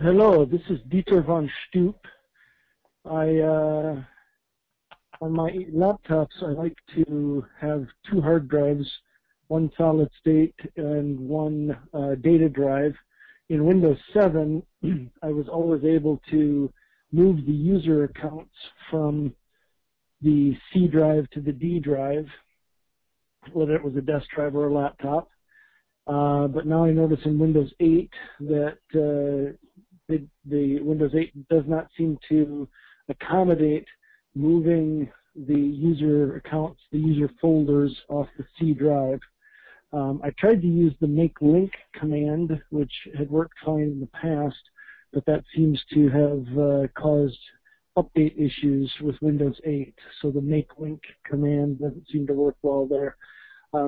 Hello, this is Dieter von Stoop. On my laptops, I like to have two hard drives, one solid state and one data drive. In Windows 7, I was always able to move the user accounts from the C drive to the D drive, whether it was a desk drive or a laptop. But now I notice in Windows 8 that the Windows 8 does not seem to accommodate moving the user accounts, the user folders off the C drive. I tried to use the make link command, which had worked fine in the past, but that seems to have caused update issues with Windows 8. So the make link command doesn't seem to work well there.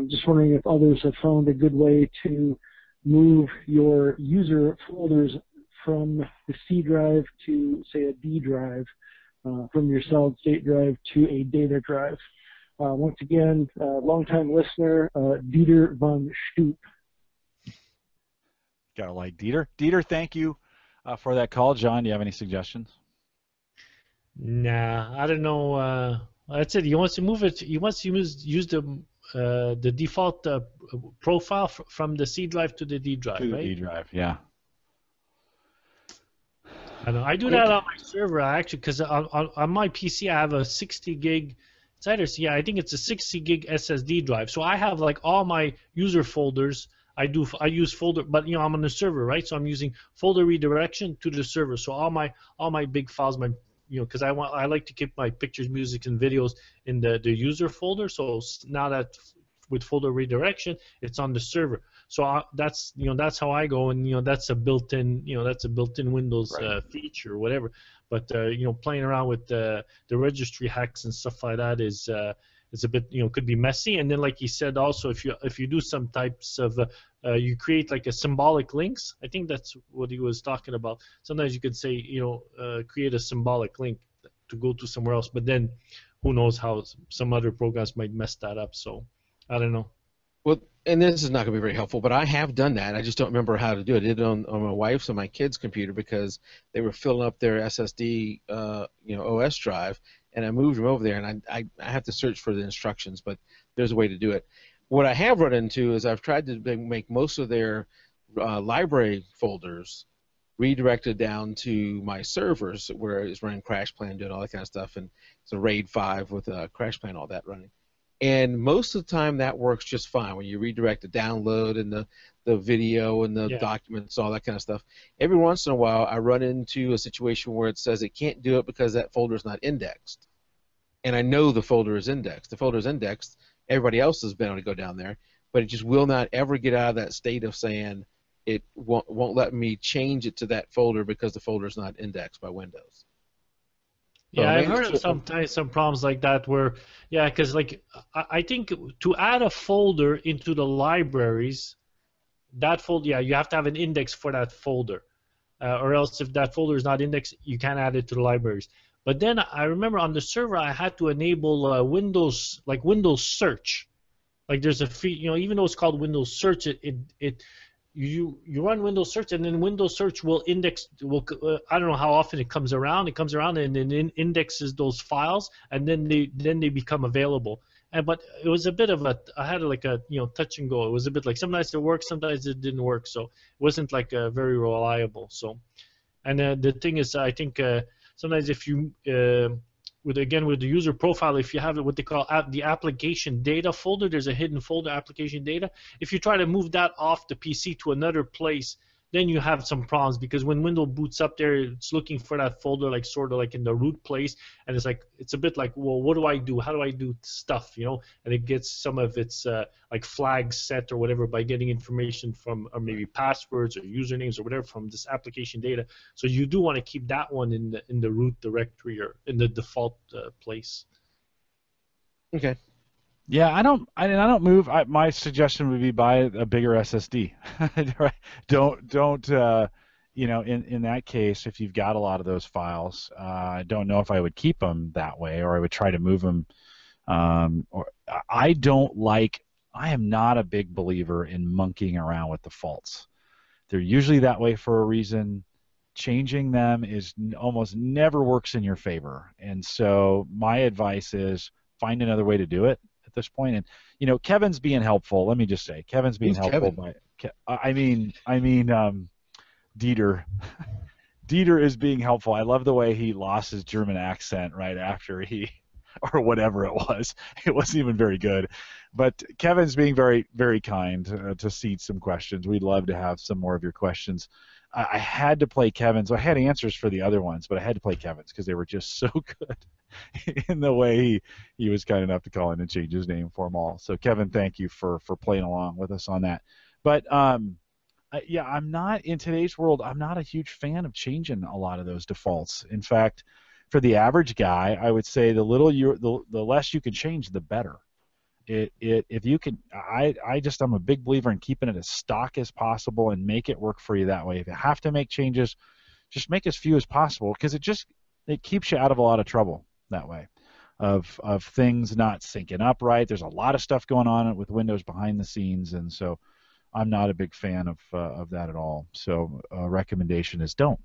Just wondering if others have found a good way to move your user folders from the C drive to, say, a D drive, from your solid state drive to a data drive. Once again, longtime listener, Dieter von Stoop. Gotta like Dieter. Dieter, thank you for that call. John, do you have any suggestions? Nah, I don't know. That's it. He wants to move it. He wants to use the default profile from the C drive to the D drive, To the right? D drive, yeah. I know. I do that on my server actually, because on my PC I have a 60 gig. It's either I think it's a 60 gig SSD drive. So I have like all my user folders. I use folder, but I'm on the server, right? So I'm using folder redirection to the server. So all my big files, because I like to keep my pictures, music, and videos in the user folder. So now that with folder redirection, it's on the server. So that's how I go, and that's a built-in Windows feature or whatever. But playing around with the registry hacks and stuff like that is a bit could be messy. And then like he said also, if you do some types of you create like a symbolic links. I think that's what he was talking about. Sometimes you could say create a symbolic link to go to somewhere else, but then who knows how some other programs might mess that up. So I don't know. Well, and this is not going to be very helpful, but I have done that. I just don't remember how to do it. I did it on my wife's and my kids' computer because they were filling up their SSD, OS drive, and I moved them over there, and I have to search for the instructions, but there's a way to do it. What I have run into is I've tried to make most of their library folders redirected down to my servers where it's running Crash Plan, doing all that kind of stuff, and it's a RAID 5 with Crash Plan, all that running. And most of the time that works just fine when you redirect the download and the video and the documents, all that kind of stuff. Every once in a while I run into a situation where it says it can't do it because that folder is not indexed. And I know the folder is indexed. The folder is indexed. Everybody else has been able to go down there, but it just will not ever get out of that state of saying it won't let me change it to that folder because the folder is not indexed by Windows. Yeah, I've heard of some problems like that where, because like I think to add a folder into the libraries, that folder, you have to have an index for that folder, or else if that folder is not indexed, you can't add it to the libraries. But then I remember on the server I had to enable Windows search. Like there's a even though it's called Windows search, you run Windows search, and then Windows search will index. I don't know how often it comes around. It comes around and then indexes those files, and then they become available. But it was a bit of I had like a touch and go. It was a bit like sometimes it worked, sometimes it didn't work. So it wasn't like very reliable. So, and the thing is, I think sometimes if you with the user profile, if you have what they call the application data folder, there's a hidden folder, application data. If you try to move that off the PC to another place, then you have some problems because when Windows boots up there, it's looking for that folder like sort of like in the root place, and it's a bit like, well, what do I do? How do I do stuff? And it gets some of its like flags set or whatever by getting information from or maybe passwords or usernames or whatever from this application data. So you do want to keep that one in the root directory or in the default place. Okay. Yeah, I don't move. My suggestion would be buy a bigger SSD. Don't in that case, if you've got a lot of those files, I don't know if I would keep them that way, or I would try to move them. Or I am not a big believer in monkeying around with defaults. They're usually that way for a reason. Changing them almost never works in your favor, and so my advice is find another way to do it. This point, and Kevin's being helpful. Let me just say, Kevin's being helpful. I mean, Dieter. Dieter is being helpful. I love the way he lost his German accent right after or whatever it was. It wasn't even very good. But Kevin's being very, very kind to seed some questions. We'd love to have some more of your questions. I had to play Kevin's. I had answers for the other ones, but I had to play Kevin's because they were just so good in the way he was kind enough to call in and change his name for them all. So, Kevin, thank you for playing along with us on that. But, yeah, I'm not, in today's world, I'm not a huge fan of changing a lot of those defaults. In fact, for the average guy, I would say the less you can change, the better. If you can, I'm a big believer in keeping it as stock as possible and make it work for you that way. If you have to make changes, just make as few as possible because it keeps you out of a lot of trouble that way. of things not syncing up right. There's a lot of stuff going on with Windows behind the scenes, and so I'm not a big fan of that at all. So recommendation is don't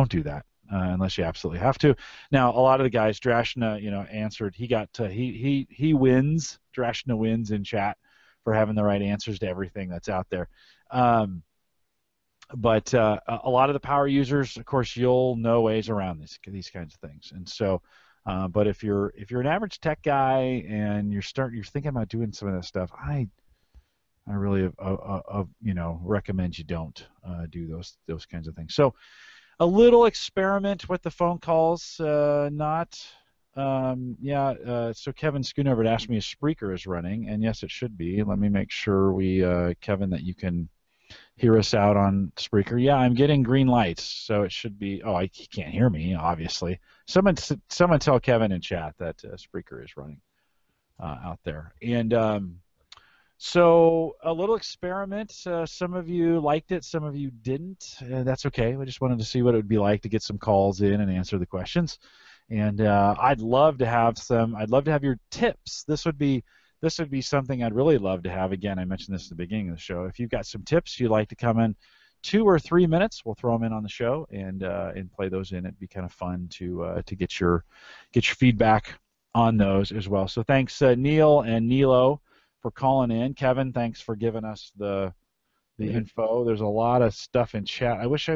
do that unless you absolutely have to. Now a lot of the guys, Drashna, answered. He got he wins. Drashna wins in chat for having the right answers to everything that's out there. But a lot of the power users, of course, you'll know ways around these kinds of things. And so, but if you're an average tech guy and you're thinking about doing some of that stuff, I really recommend you don't do those kinds of things. So a little experiment with the phone calls, So Kevin Schoonover had asked me if Spreaker is running, and yes, it should be. Let me make sure Kevin, that you can hear us out on Spreaker. Yeah, I'm getting green lights, so it should be. Oh, he can't hear me, obviously. Someone tell Kevin in chat that Spreaker is running out there. And so a little experiment. Some of you liked it, some of you didn't. That's okay. We just wanted to see what it would be like to get some calls in and answer the questions. And I'd love to have your tips. This would be something I'd really love to have. Again, I mentioned this at the beginning of the show. If you've got some tips you'd like to come in 2 or 3 minutes, we'll throw them in on the show and play those in. It'd be kind of fun to get your feedback on those as well. So thanks Neil and Nilo for calling in. Kevin, thanks for giving us the info. There's a lot of stuff in chat. I wish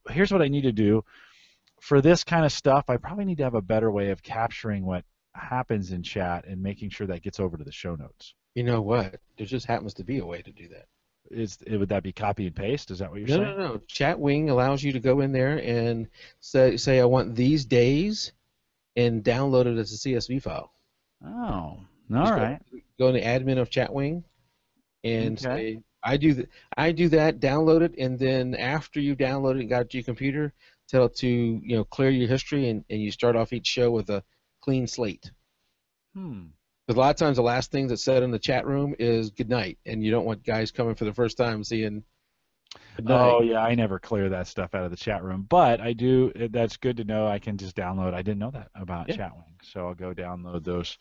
here's what I need to do for this kind of stuff. I probably need to have a better way of capturing what happens in chat and making sure that gets over to the show notes. You know what? There just happens to be a way to do that. Would that be copy and paste? Is that what you're saying? No. Chatwing allows you to go in there and say I want these days and download it as a CSV file. Oh, all right. Go in the admin of Chatwing and say I do that, download it, and then after you download it and got it to your computer, tell it to clear your history and you start off each show with a clean slate. Because a lot of times the last thing that's said in the chat room is good night, and you don't want guys coming for the first time seeing good night. Oh yeah, I never clear that stuff out of the chat room, but I do. That's good to know. I can just download. I didn't know that about Chatwing, so I'll go download those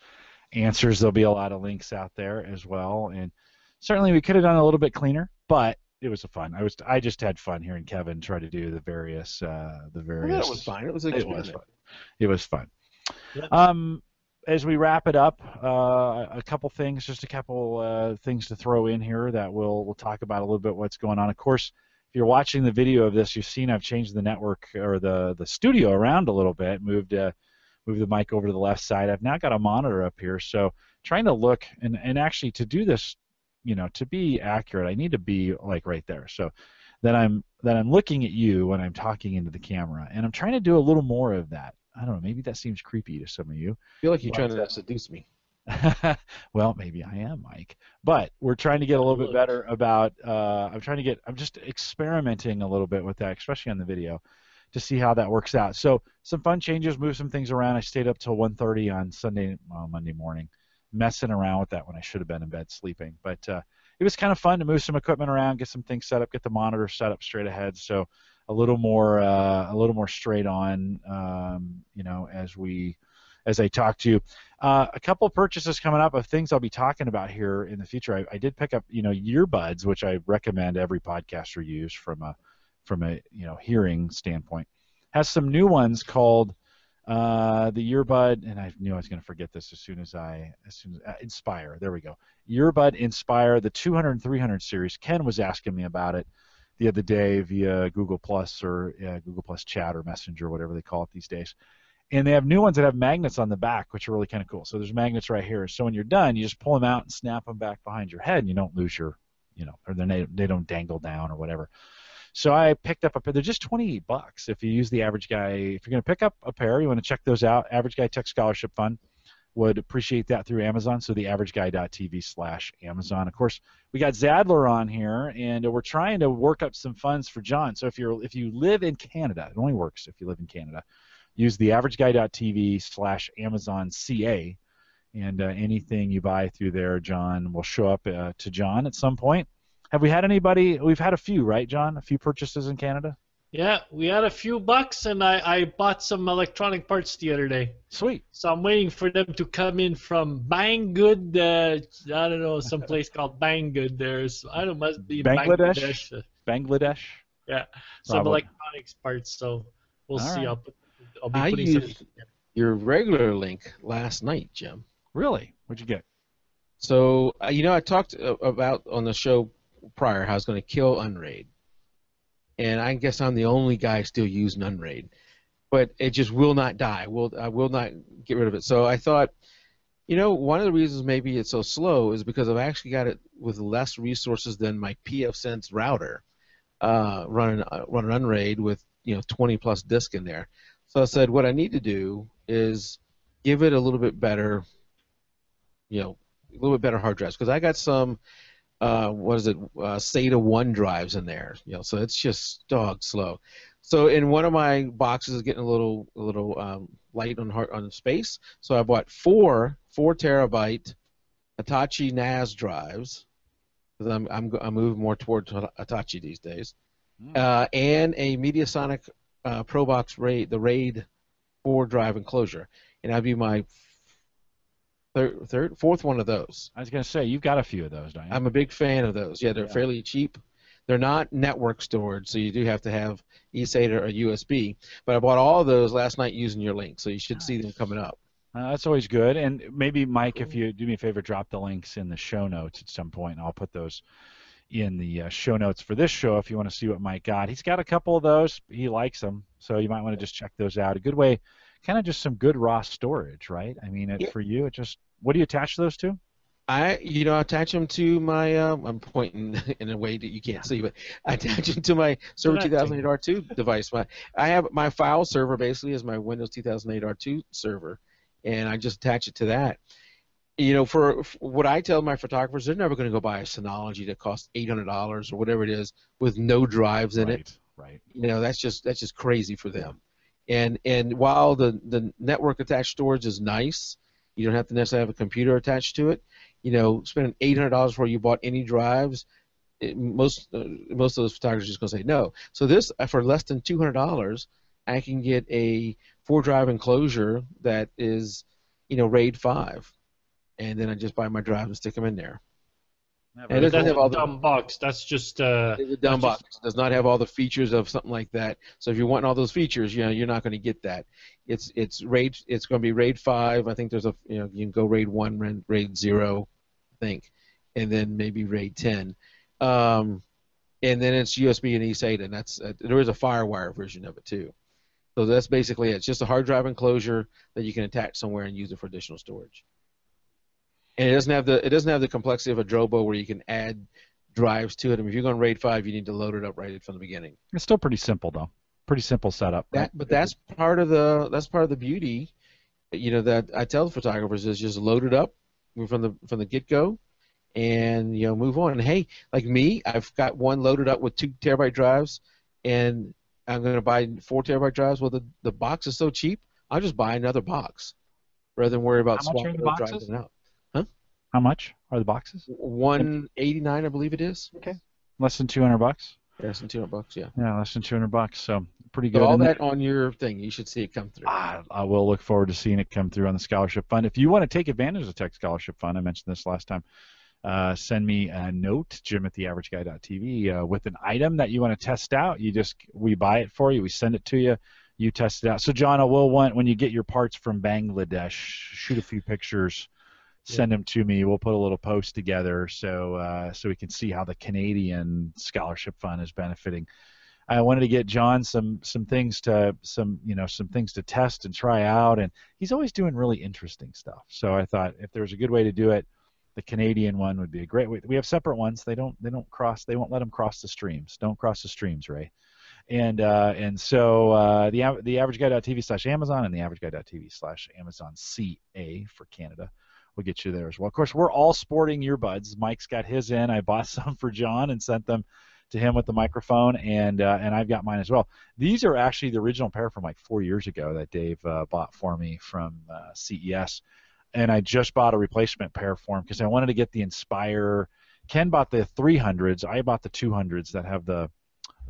answers. There'll be a lot of links out there as well, and certainly we could have done a little bit cleaner, but it was fun. I just had fun hearing Kevin try to do the various. Well, that was fine. It was an experiment. It was fun. Yep. As we wrap it up, a couple things to throw in here that we'll talk about a little bit what's going on. Of course, if you're watching the video of this, you've seen I've changed the network or the studio around a little bit, moved the mic over to the left side. I've now got a monitor up here, so trying to look and actually to do this, to be accurate, I need to be like right there. So that I'm looking at you when I'm talking into the camera, and I'm trying to do a little more of that. I don't know, maybe that seems creepy to some of you. I feel like you're trying to seduce me. Well, maybe I am, Mike. But we're trying to get a little bit better about, I'm just experimenting a little bit with that, especially on the video, to see how that works out. So some fun changes, move some things around. I stayed up till 1:30 on Monday morning, messing around with that when I should have been in bed sleeping. But it was kind of fun to move some equipment around, get some things set up, get the monitor set up straight ahead. So a little more straight on, as I talk to you. A couple of purchases coming up of things I'll be talking about here in the future. I did pick up, earbuds, which I recommend every podcaster use from a hearing standpoint. Has some new ones called the earbud, and I knew I was going to forget this as soon as Inspire. There we go. Earbud Inspire, the 200 and 300 series. Ken was asking me about it the other day via Google Plus or Google Plus Chat or Messenger, whatever they call it these days. And they have new ones that have magnets on the back, which are really kind of cool. So there's magnets right here. So when you're done, you just pull them out and snap them back behind your head, and you don't lose your, or they don't dangle down or whatever. So I picked up a pair. They're just $28 if you use the Average Guy. If you're going to pick up a pair, you want to check those out. Average Guy Tech Scholarship Fund. Would appreciate that through Amazon, so theaverageguy.tv/Amazon. Of course, we got Zadler on here, and we're trying to work up some funds for John. So if you live in Canada, it only works if you live in Canada, use theaverageguy.tv/AmazonCA, and anything you buy through there, John, will show up to John at some point. Have we had anybody? We've had a few, right, John? A few purchases in Canada? Yeah, we had a few bucks, and I bought some electronic parts the other day. Sweet. So I'm waiting for them to come in from Banggood. I don't know, some place called Banggood. There's, I don't know, must be Bangladesh? Bangladesh. Bangladesh? Yeah, some Probably. electronics parts. So we'll All see. right. I'll be I putting used some. your regular link last night, Jim. Really? What'd you get? So, I talked about on the show prior how I was going to kill Unraid. And I guess I'm the only guy still using Unraid. But it just will not die. I will not get rid of it. So I thought, one of the reasons maybe it's so slow is because I've actually got it with less resources than my pfSense router running Unraid with 20 plus disk in there. So I said what I need to do is give it a little bit better, a little bit better hard drives, because I got some SATA 1 drives in there, so it's just dog slow. So in one of my boxes is getting a little light on space, so I bought four terabyte Hitachi NAS drives, because I'm moving more toward Hitachi these days, and a Mediasonic ProBox RAID 4 drive enclosure, and that'd be my fourth one of those. I was going to say, you've got a few of those, don't you? I'm a big fan of those. Yeah, they're fairly cheap. They're not network storage, so you do have to have eSATA or USB. But I bought all of those last night using your link, so you should see them coming up. That's always good. And maybe, Mike, if you do me a favor, drop the links in the show notes at some point, and I'll put those in the show notes for this show if you want to see what Mike got. He's got a couple of those. He likes them, so you might want to just check those out. A good way, kind of just some good raw storage, right? I mean, for you, it just, what do you attach those to? I attach them to my, I'm pointing in a way that you can't see, but I attach them to my Server 2008 R2 device. I have my file server basically is my Windows 2008 R2 server, and I just attach it to that. For what I tell my photographers, they're never going to go buy a Synology that costs $800 or whatever it is with no drives in it. Right. That's just crazy for them. And while the network attached storage is nice, you don't have to necessarily have a computer attached to it. Spending $800 before you bought any drives, most of those photographers are just going to say no. So this, for less than $200, I can get a 4-drive enclosure that is, RAID 5, and then I just buy my drives and stick them in there. And it doesn't have all the dumb box. That's just it's a dumb box. It does not have all the features of something like that. So if you want all those features, you're not going to get that. It's RAID. It's going to be RAID 5. I think there's you can go RAID 1, RAID 0, I think, and then maybe RAID 10. And then it's USB and eSATA, and there is a FireWire version of it too. So that's basically it. It's just a hard drive enclosure that you can attach somewhere and use it for additional storage. And it doesn't have the complexity of a Drobo where you can add drives to it. I mean, if you're going RAID 5, you need to load it up right from the beginning. It's still pretty simple though. Pretty simple setup. But that's part of the beauty, that I tell the photographers is just load it up from the get-go, and move on. And hey, like me, I've got one loaded up with 2 terabyte drives, and I'm going to buy 4 terabyte drives. Well, the box is so cheap, I'll just buy another box rather than worry about swapping those drives in and out. How much are the boxes? $189, I believe it is. Okay. Less than $200. Less than $200, yeah. Yeah, less than $200. So pretty good. So all that on your thing, you should see it come through. I will look forward to seeing it come through on the scholarship fund. If you want to take advantage of the Tech Scholarship Fund, I mentioned this last time. Send me a note, jim@theaverageguy.tv, with an item that you want to test out. We buy it for you. We send it to you. You test it out. So John, when you get your parts from Bangladesh, shoot a few pictures. Send them to me. We'll put a little post together so we can see how the Canadian Scholarship Fund is benefiting. I wanted to get John some things to test and try out, and he's always doing really interesting stuff. So I thought if there was a good way to do it, the Canadian one would be a great way. We have separate ones. They won't let them cross the streams. Don't cross the streams, Ray. And so the averageguy.tv/Amazon and the averageguy.tv/AmazonCA for Canada will get you there as well. Of course, we're all sporting earbuds. Mike's got his in. I bought some for John and sent them to him with the microphone, and I've got mine as well. These are actually the original pair from like 4 years ago that Dave bought for me from CES, and I just bought a replacement pair for him because I wanted to get the Inspire. Ken bought the 300s. I bought the 200s that have the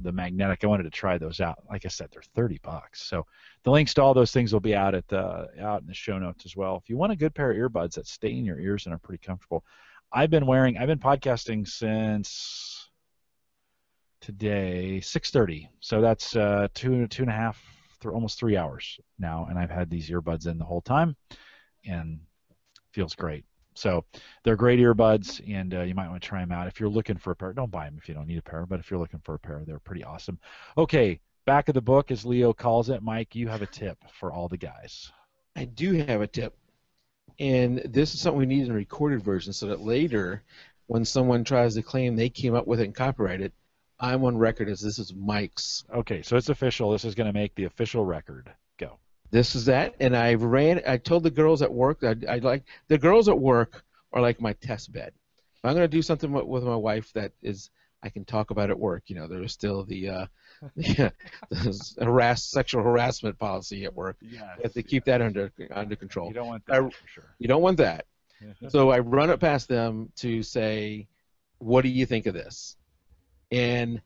the magnetic. I wanted to try those out. Like I said, they're $30. So the links to all those things will be out in the show notes as well. If you want a good pair of earbuds that stay in your ears and are pretty comfortable, I've been podcasting since today 6:30. So that's 2.5, almost 3 hours now, and I've had these earbuds in the whole time, and feels great. So they're great earbuds, and you might want to try them out. If you're looking for a pair, don't buy them if you don't need a pair, but if you're looking for a pair, they're pretty awesome. Okay, back of the book, as Leo calls it. Mike, you have a tip for all the guys. I do have a tip, and this is something we need in a recorded version so that later when someone tries to claim they came up with it and copyright it, I'm on record as this is Mike's. Okay, so it's official. This is going to make the official record. Go. This is that, and I told the girls at work, the girls at work are like my test bed. If I'm going to do something with my wife that is I can talk about at work, there's still the sexual harassment policy at work. Yes, you have to keep that under control. You don't want that for sure. You don't want that. So I run it past them to say, what do you think of this? And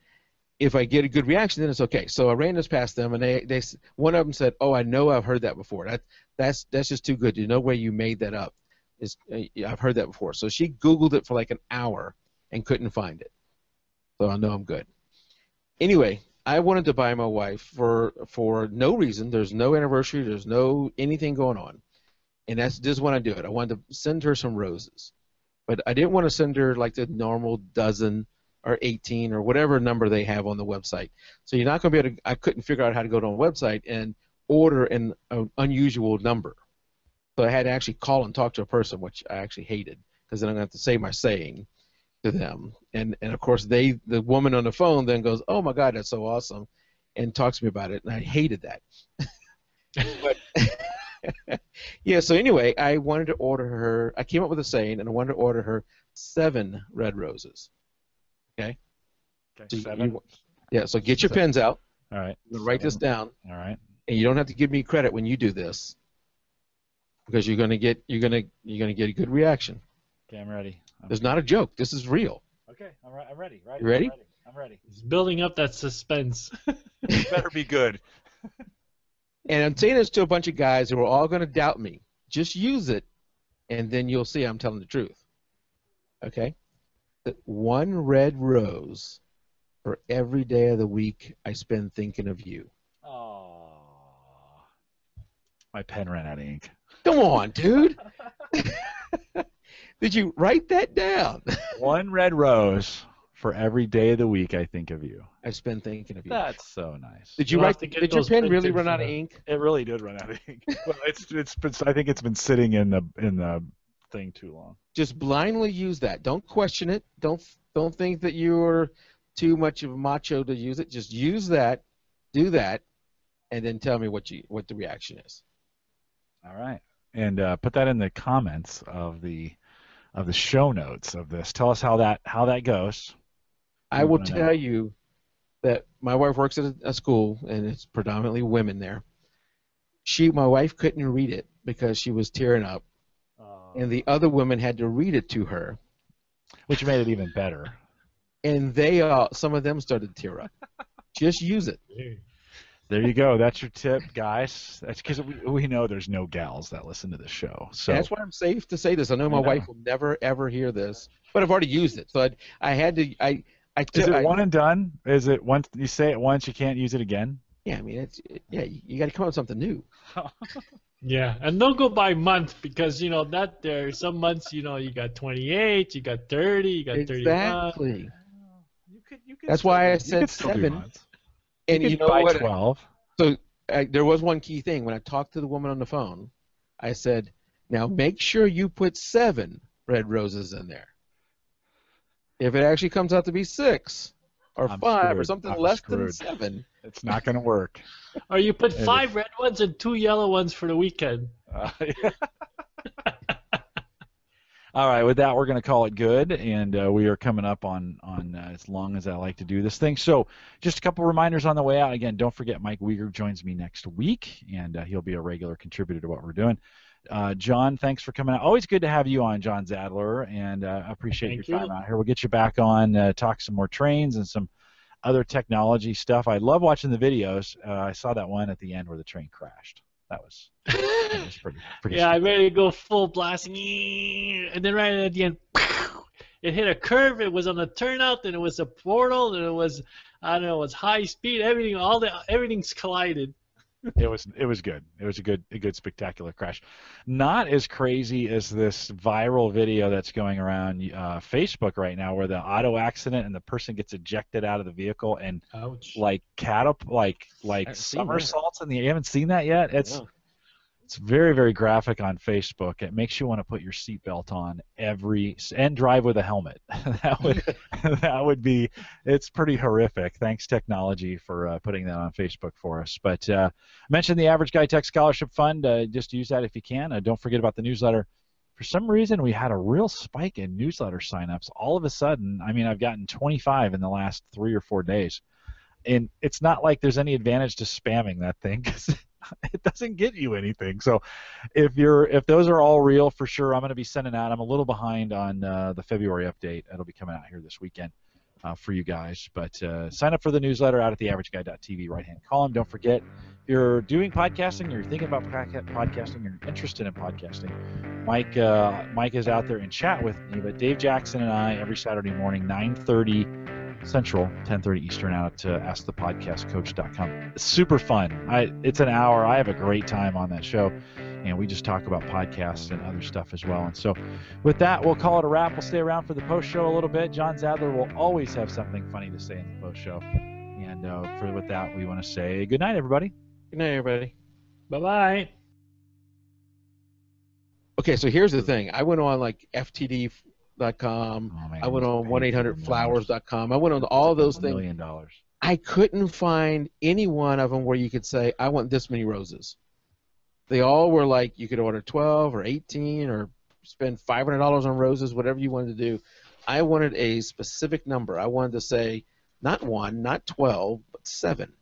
if I get a good reaction, then it's okay. So I ran this past them, and they one of them said, "Oh, I know I've heard that before. That's just too good. There's no way you made that up. I've heard that before." So she Googled it for like an hour and couldn't find it. So I know I'm good. Anyway, I wanted to buy my wife for no reason. There's no anniversary. There's no anything going on, and that's just when I do it. I wanted to send her some roses, but I didn't want to send her like the normal dozen or 18 or whatever number they have on the website. So you're not going to be able to, I couldn't figure out how to go to a website and order an unusual number. So I had to actually call and talk to a person, which I actually hated, because then I'm going to have to say my saying to them. And of course, the woman on the phone then goes, "Oh my God, that's so awesome," and talks to me about it, and I hated that. But yeah, so anyway, I wanted to order her, I came up with a saying, and I wanted to order her 7 red roses. Okay. So 7. So get your pens out. All right. Write this down. All right. And you don't have to give me credit when you do this, because you're gonna get a good reaction. Okay, I'm ready. There's not a joke. This is real. Okay, I'm ready. Right. You ready? I'm ready. He's building up that suspense. It better be good. And I'm saying this to a bunch of guys who are all gonna doubt me. Just use it, and then you'll see I'm telling the truth. Okay. 1 red rose for every day of the week I spend thinking of you. Oh, my pen ran out of ink. Come on, dude. Did you write that down? 1 red rose for every day of the week I think of you. I spend thinking of you. That's so nice. Did you write? Did your pen really run out of ink? It really did run out of ink. Well, I think it's been sitting in the thing too long. Just blindly use that. Don't question it. Don't think that you're too much of a macho to use it. Just use that, do that, and then tell me what the reaction is. All right, and put that in the comments of the show notes of this. Tell us how that goes. I will tell you that my wife works at a school, and it's predominantly women there. My wife couldn't read it because she was tearing up. And the other women had to read it to her, which made it even better. And some of them started to tear up. Just use it. There you go. That's your tip, guys. That's because we know there's no gals that listen to this show. So and that's why I'm safe to say this. I know my wife will never ever hear this, but I've already used it, so I had to. Is it one and done? Is it once you say it once, you can't use it again? Yeah, I mean you got to come up with something new. Yeah, and don't go by month, because that there are some months you got 28, you got 30, you got 31. Exactly. You could that's why I said 7. And you know what? 12. So there was one key thing when I talked to the woman on the phone. I said, "Now make sure you put 7 red roses in there. If it actually comes out to be 6 or 5 or something less than 7." It's not going to work. Or you put 5 red ones and 2 yellow ones for the weekend. Yeah. All right, with that, we're going to call it good, and we are coming up on as long as I like to do this thing. So just a couple reminders on the way out. Again, don't forget Mike Weger joins me next week, and he'll be a regular contributor to what we're doing. John, thanks for coming out. Always good to have you on, John Zadler, and I appreciate your time out here. We'll get you back on, talk some more trains and some other technology stuff. I love watching the videos. I saw that one at the end where the train crashed. That was pretty Yeah, I ready to go full blast, and then right at the end, it hit a curve. It was on a turnout, and it was a portal, and it was, I don't know, it was high speed. Everything's collided. It was good. It was a good spectacular crash. Not as crazy as this viral video that's going around Facebook right now, where the auto accident and the person gets ejected out of the vehicle and Ouch. like somersaults in the. You haven't seen that yet? It's very, very graphic on Facebook. It makes you want to put your seatbelt on and drive with a helmet. that would be. It's pretty horrific. Thanks technology for putting that on Facebook for us. But I mentioned the Average Guy Tech Scholarship Fund. Just use that if you can. Don't forget about the newsletter. For some reason, we had a real spike in newsletter signups. All of a sudden, I mean, I've gotten 25 in the last 3 or 4 days, and it's not like there's any advantage to spamming that thing, 'cause it doesn't get you anything. So if those are all real, for sure, I'm going to be sending out. I'm a little behind on the February update. It'll be coming out here this weekend for you guys. But sign up for the newsletter out at theaverageguy.tv right-hand column. Don't forget, if you're doing podcasting, you're thinking about podcasting, you're interested in podcasting, Mike is out there in chat with me. But Dave Jackson and I, every Saturday morning, 9:30 Central, 10:30 Eastern, out at AskThePodcastCoach.com. It's super fun. It's an hour. I have a great time on that show, and we just talk about podcasts and other stuff as well. And so with that, we'll call it a wrap. We'll stay around for the post show a little bit. John Zadler will always have something funny to say in the post show. And with that, we want to say good night, everybody. Good night, everybody. Bye-bye. Okay, so here's the thing. I went on like FTD.com. I went on 1-800-Flowers.com. I went on all those things. $1 million. I couldn't find any one of them where you could say, I want this many roses. They all were like, you could order 12 or 18 or spend $500 on roses, whatever you wanted to do. I wanted a specific number. I wanted to say, not 1, not 12, but 7.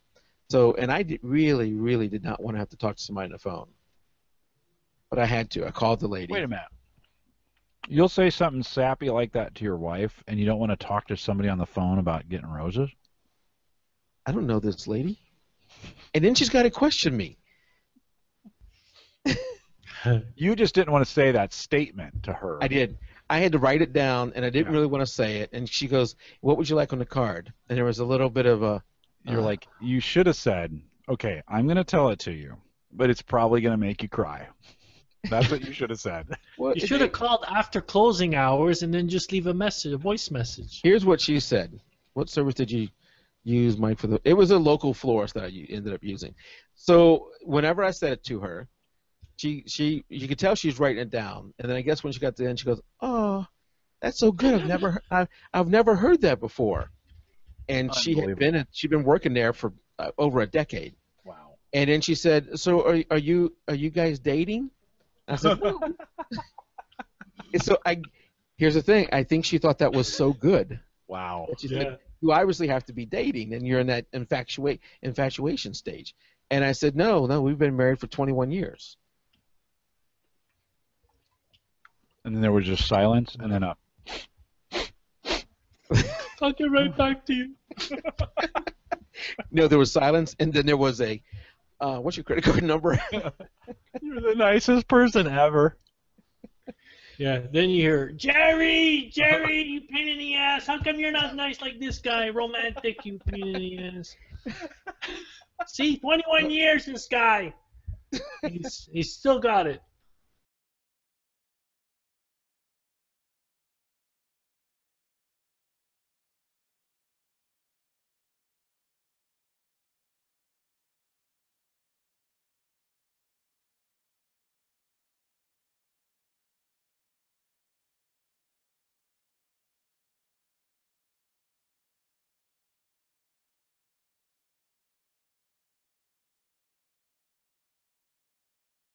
So, and I really, really did not want to have to talk to somebody on the phone. But I had to. I called the lady. Wait a minute. You'll say something sappy like that to your wife, and you don't want to talk to somebody on the phone about getting roses? I don't know this lady. And then she's got to question me. You just didn't want to say that statement to her. I did. I had to write it down, and I didn't really want to say it. And she goes, what would you like on the card? And there was a little bit of a... You're like, you should have said, okay, I'm going to tell it to you, but it's probably going to make you cry. That's what you should have said. Well, you should have called after closing hours and then just leave a message, a voice message. Here's what she said. What service did you use, Mike? It was a local florist that I ended up using. So whenever I said it to her, you could tell she was writing it down. And then I guess when she got to the end, she goes, "Oh, that's so good. I've never heard that before." And she'd been working there for over a decade. Wow. And then she said, "So are you guys dating?" I said, "No." So here's the thing. I think she thought that was so good. Wow. She said, you obviously have to be dating, and you're in that infatuation stage. And I said, no, we've been married for 21 years. And then there was just silence, and then I'll get right back to you. No, there was silence, and then there was a, what's your credit card number? You're the nicest person ever. Yeah, then you hear, Jerry, you pain in the ass. How come you're not nice like this guy? Romantic, you pain in the ass. See, 21 years, this guy. He's still got it.